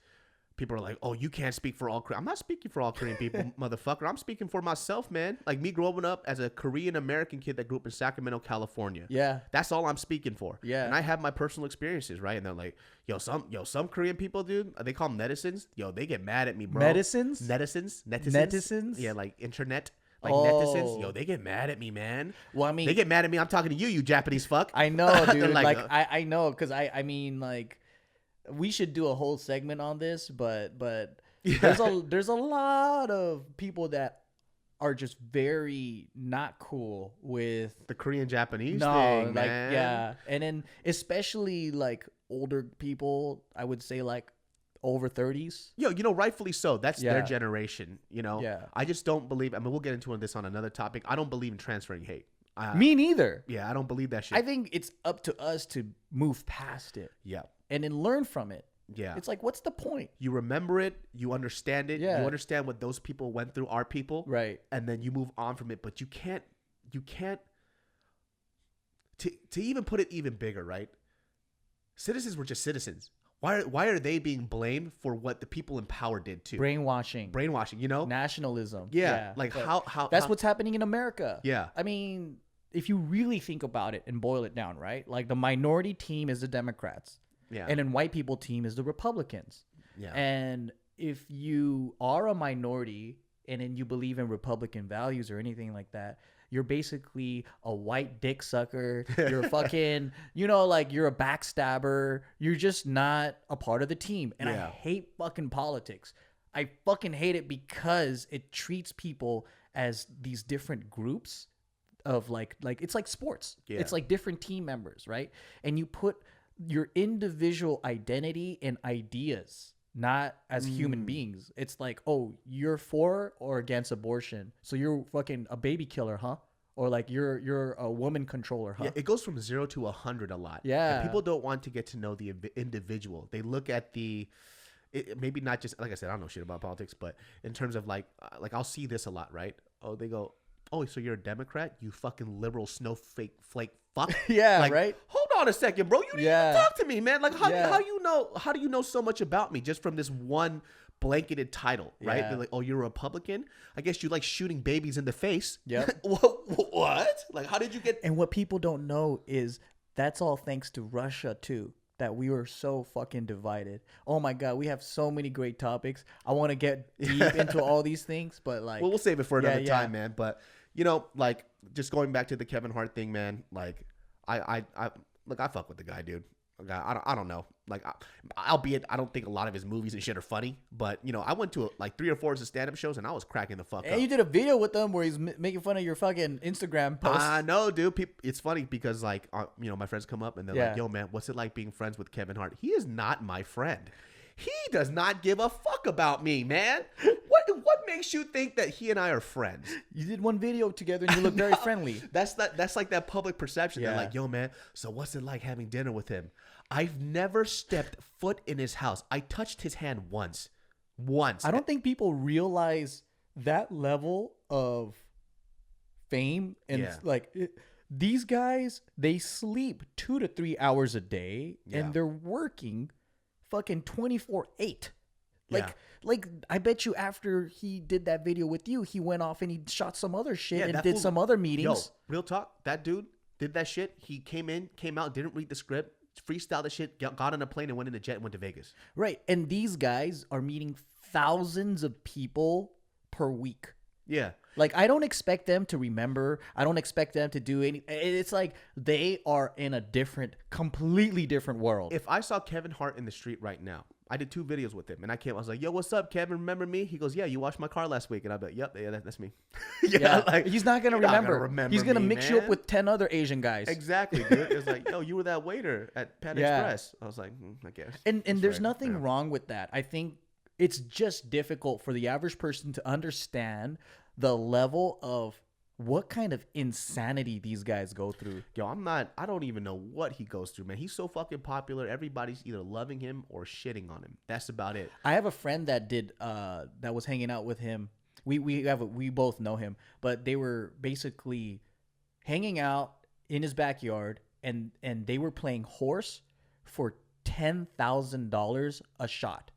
[SPEAKER 1] people are like, oh, you can't speak for all Korean. I'm not speaking for all Korean people, motherfucker. I'm speaking for myself, man. Like me growing up as a Korean American kid that grew up in Sacramento, California.
[SPEAKER 2] Yeah.
[SPEAKER 1] That's all I'm speaking for.
[SPEAKER 2] Yeah.
[SPEAKER 1] And I have my personal experiences, right? And they're like, some Korean people, dude, they call them netizens. Yo, they get mad at me, bro.
[SPEAKER 2] Netizens?
[SPEAKER 1] Netizens? Yeah, like internet. Like netizens, yo, they get mad at me, man.
[SPEAKER 2] Well, I mean,
[SPEAKER 1] they get mad at me. I'm talking to you Japanese fuck.
[SPEAKER 2] I know, dude.
[SPEAKER 1] like
[SPEAKER 2] I know, because I mean, like, we should do a whole segment on this, but there's a lot of people that are just very not cool with
[SPEAKER 1] the Korean Japanese thing, man.
[SPEAKER 2] Yeah, and then especially like older people, I would say like over 30s.
[SPEAKER 1] Yo, rightfully so. That's their generation,
[SPEAKER 2] Yeah.
[SPEAKER 1] I just don't believe, we'll get into this on another topic. I don't believe in transferring hate.
[SPEAKER 2] Me neither.
[SPEAKER 1] Yeah, I don't believe that shit.
[SPEAKER 2] I think it's up to us to move past it.
[SPEAKER 1] Yeah.
[SPEAKER 2] And then learn from it.
[SPEAKER 1] Yeah.
[SPEAKER 2] It's like, what's the point?
[SPEAKER 1] You remember it, you understand it,
[SPEAKER 2] Yeah.
[SPEAKER 1] you understand what those people went through, our people.
[SPEAKER 2] Right.
[SPEAKER 1] And then you move on from it, but you can't to even put it even bigger, right? Citizens were just citizens. Why are they being blamed for what the people in power did too?
[SPEAKER 2] Brainwashing, nationalism.
[SPEAKER 1] Yeah. Like how
[SPEAKER 2] that's what's happening in America.
[SPEAKER 1] Yeah.
[SPEAKER 2] I mean, if you really think about it and boil it down, right? Like the minority team is the Democrats.
[SPEAKER 1] Yeah.
[SPEAKER 2] And then white people team is the Republicans.
[SPEAKER 1] Yeah.
[SPEAKER 2] And if you are a minority and then you believe in Republican values or anything like that, you're basically a white dick sucker. You're fucking, like you're a backstabber. You're just not a part of the team. And I hate fucking politics. I fucking hate it because it treats people as these different groups of like it's like sports.
[SPEAKER 1] Yeah.
[SPEAKER 2] It's like different team members, right? And you put your individual identity and ideas not as human beings. It's like, oh, you're for or against abortion, so you're fucking a baby killer, huh? Or like you're a woman controller, huh?
[SPEAKER 1] Yeah, it goes from 0 to 100 a lot.
[SPEAKER 2] Yeah.
[SPEAKER 1] And people don't want to get to know the individual. They look at maybe not just, like I said, I don't know shit about politics, but in terms of like I'll see this a lot, right? Oh, they go, oh, so you're a Democrat? You fucking liberal snowflake fuck.
[SPEAKER 2] Yeah,
[SPEAKER 1] like,
[SPEAKER 2] right.
[SPEAKER 1] Hold on a second, bro. You didn't even talk to me, man. Like how do you know so much about me just from this one blanketed title, right?
[SPEAKER 2] Yeah.
[SPEAKER 1] They're like, oh, you're a Republican? I guess you like shooting babies in the face.
[SPEAKER 2] Yep.
[SPEAKER 1] What? Like, how did you get?
[SPEAKER 2] And what people don't know is that's all thanks to Russia too. That we were so fucking divided. Oh my God, we have so many great topics. I want to get deep into all these things, but like,
[SPEAKER 1] well, we'll save it for another time, man. But like, just going back to the Kevin Hart thing, man. Like, I fuck with the guy, dude. I don't know. Like, albeit I don't think a lot of his movies and shit are funny, but I went to like 3 or 4 of his stand-up shows and I was cracking the fuck up.
[SPEAKER 2] And you did a video with them where he's making fun of your fucking Instagram posts.
[SPEAKER 1] I know, dude. It's funny because like my friends come up and they're like, "Yo, man, what's it like being friends with Kevin Hart?" He is not my friend. He does not give a fuck about me, man. What makes you think that he and I are friends?
[SPEAKER 2] You did one video together and you look very friendly.
[SPEAKER 1] That's like that public perception.
[SPEAKER 2] Yeah.
[SPEAKER 1] They're like, yo, man, so what's it like having dinner with him? I've never stepped foot in his house. I touched his hand once. I
[SPEAKER 2] don't think people realize that level of fame and these guys, they sleep 2 to 3 hours a day and they're working fucking 24/8. Like I bet you after he did that video with you, he went off and he shot some other shit and did some other meetings.
[SPEAKER 1] Yo, real talk, that dude did that shit. He came out, didn't read the script, freestyled the shit, got on a plane and went in a jet and went to Vegas.
[SPEAKER 2] Right. And these guys are meeting thousands of people per week.
[SPEAKER 1] Yeah.
[SPEAKER 2] Like, I don't expect them to remember. I don't expect them to do any. It's like they are in a completely different world.
[SPEAKER 1] If I saw Kevin Hart in the street right now, I did 2 videos with him, and I was like, yo, what's up, Kevin? Remember me? He goes, yeah, you washed my car last week. And I'd be like, yep, yeah, that's me.
[SPEAKER 2] Like, he's not going to remember. He's going to mix you up with 10 other Asian guys.
[SPEAKER 1] Exactly, dude. It was like, yo, you were that waiter at Pan Express. I was like, I guess.
[SPEAKER 2] And there's nothing wrong with that. I think it's just difficult for the average person to understand the level of what kind of insanity these guys go through.
[SPEAKER 1] Yo, I don't even know what he goes through, man. He's so fucking popular. Everybody's either loving him or shitting on him. That's about it.
[SPEAKER 2] I have a friend that that was hanging out with him. We both know him, but they were basically hanging out in his backyard and they were playing horse for $10,000 a shot.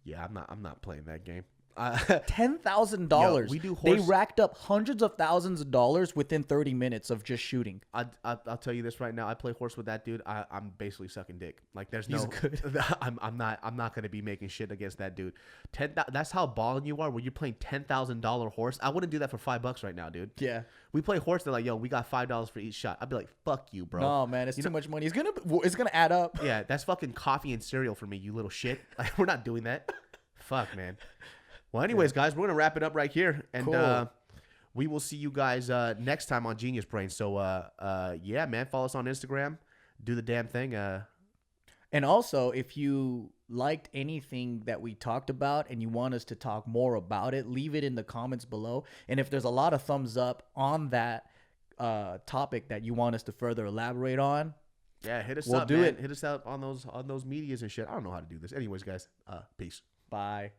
[SPEAKER 1] Yeah, I'm not playing that game.
[SPEAKER 2] $10,000.
[SPEAKER 1] We do horse.
[SPEAKER 2] They racked up hundreds of thousands of dollars within 30 minutes of just shooting.
[SPEAKER 1] I'll tell you this right now. I play horse with that dude. I'm basically sucking dick. Like there's
[SPEAKER 2] He's good.
[SPEAKER 1] I'm not gonna be making shit against that dude. That's how balling you are. When you're playing $10,000 horse, I wouldn't do that for $5 right now, dude.
[SPEAKER 2] Yeah.
[SPEAKER 1] We play horse. They're like, yo, we got $5 for each shot. I'd be like, fuck you, bro.
[SPEAKER 2] No, man, it's too much money. It's gonna add up.
[SPEAKER 1] Yeah, that's fucking coffee and cereal for me, you little shit. Like, we're not doing that. Fuck, man. Well, anyways, guys, we're going to wrap it up right here. And
[SPEAKER 2] cool.
[SPEAKER 1] We will see you guys next time on GeniusBrain. So, yeah, man, follow us on Instagram. Do the damn thing.
[SPEAKER 2] And also, if you liked anything that we talked about and you want us to talk more about it, leave it in the comments below. And if there's a lot of thumbs up on that topic that you want us to further elaborate on,
[SPEAKER 1] yeah, hit us
[SPEAKER 2] we'll
[SPEAKER 1] up,
[SPEAKER 2] do
[SPEAKER 1] man.
[SPEAKER 2] it.
[SPEAKER 1] Hit us up on those medias and shit. I don't know how to do this. Anyways, guys, peace.
[SPEAKER 2] Bye.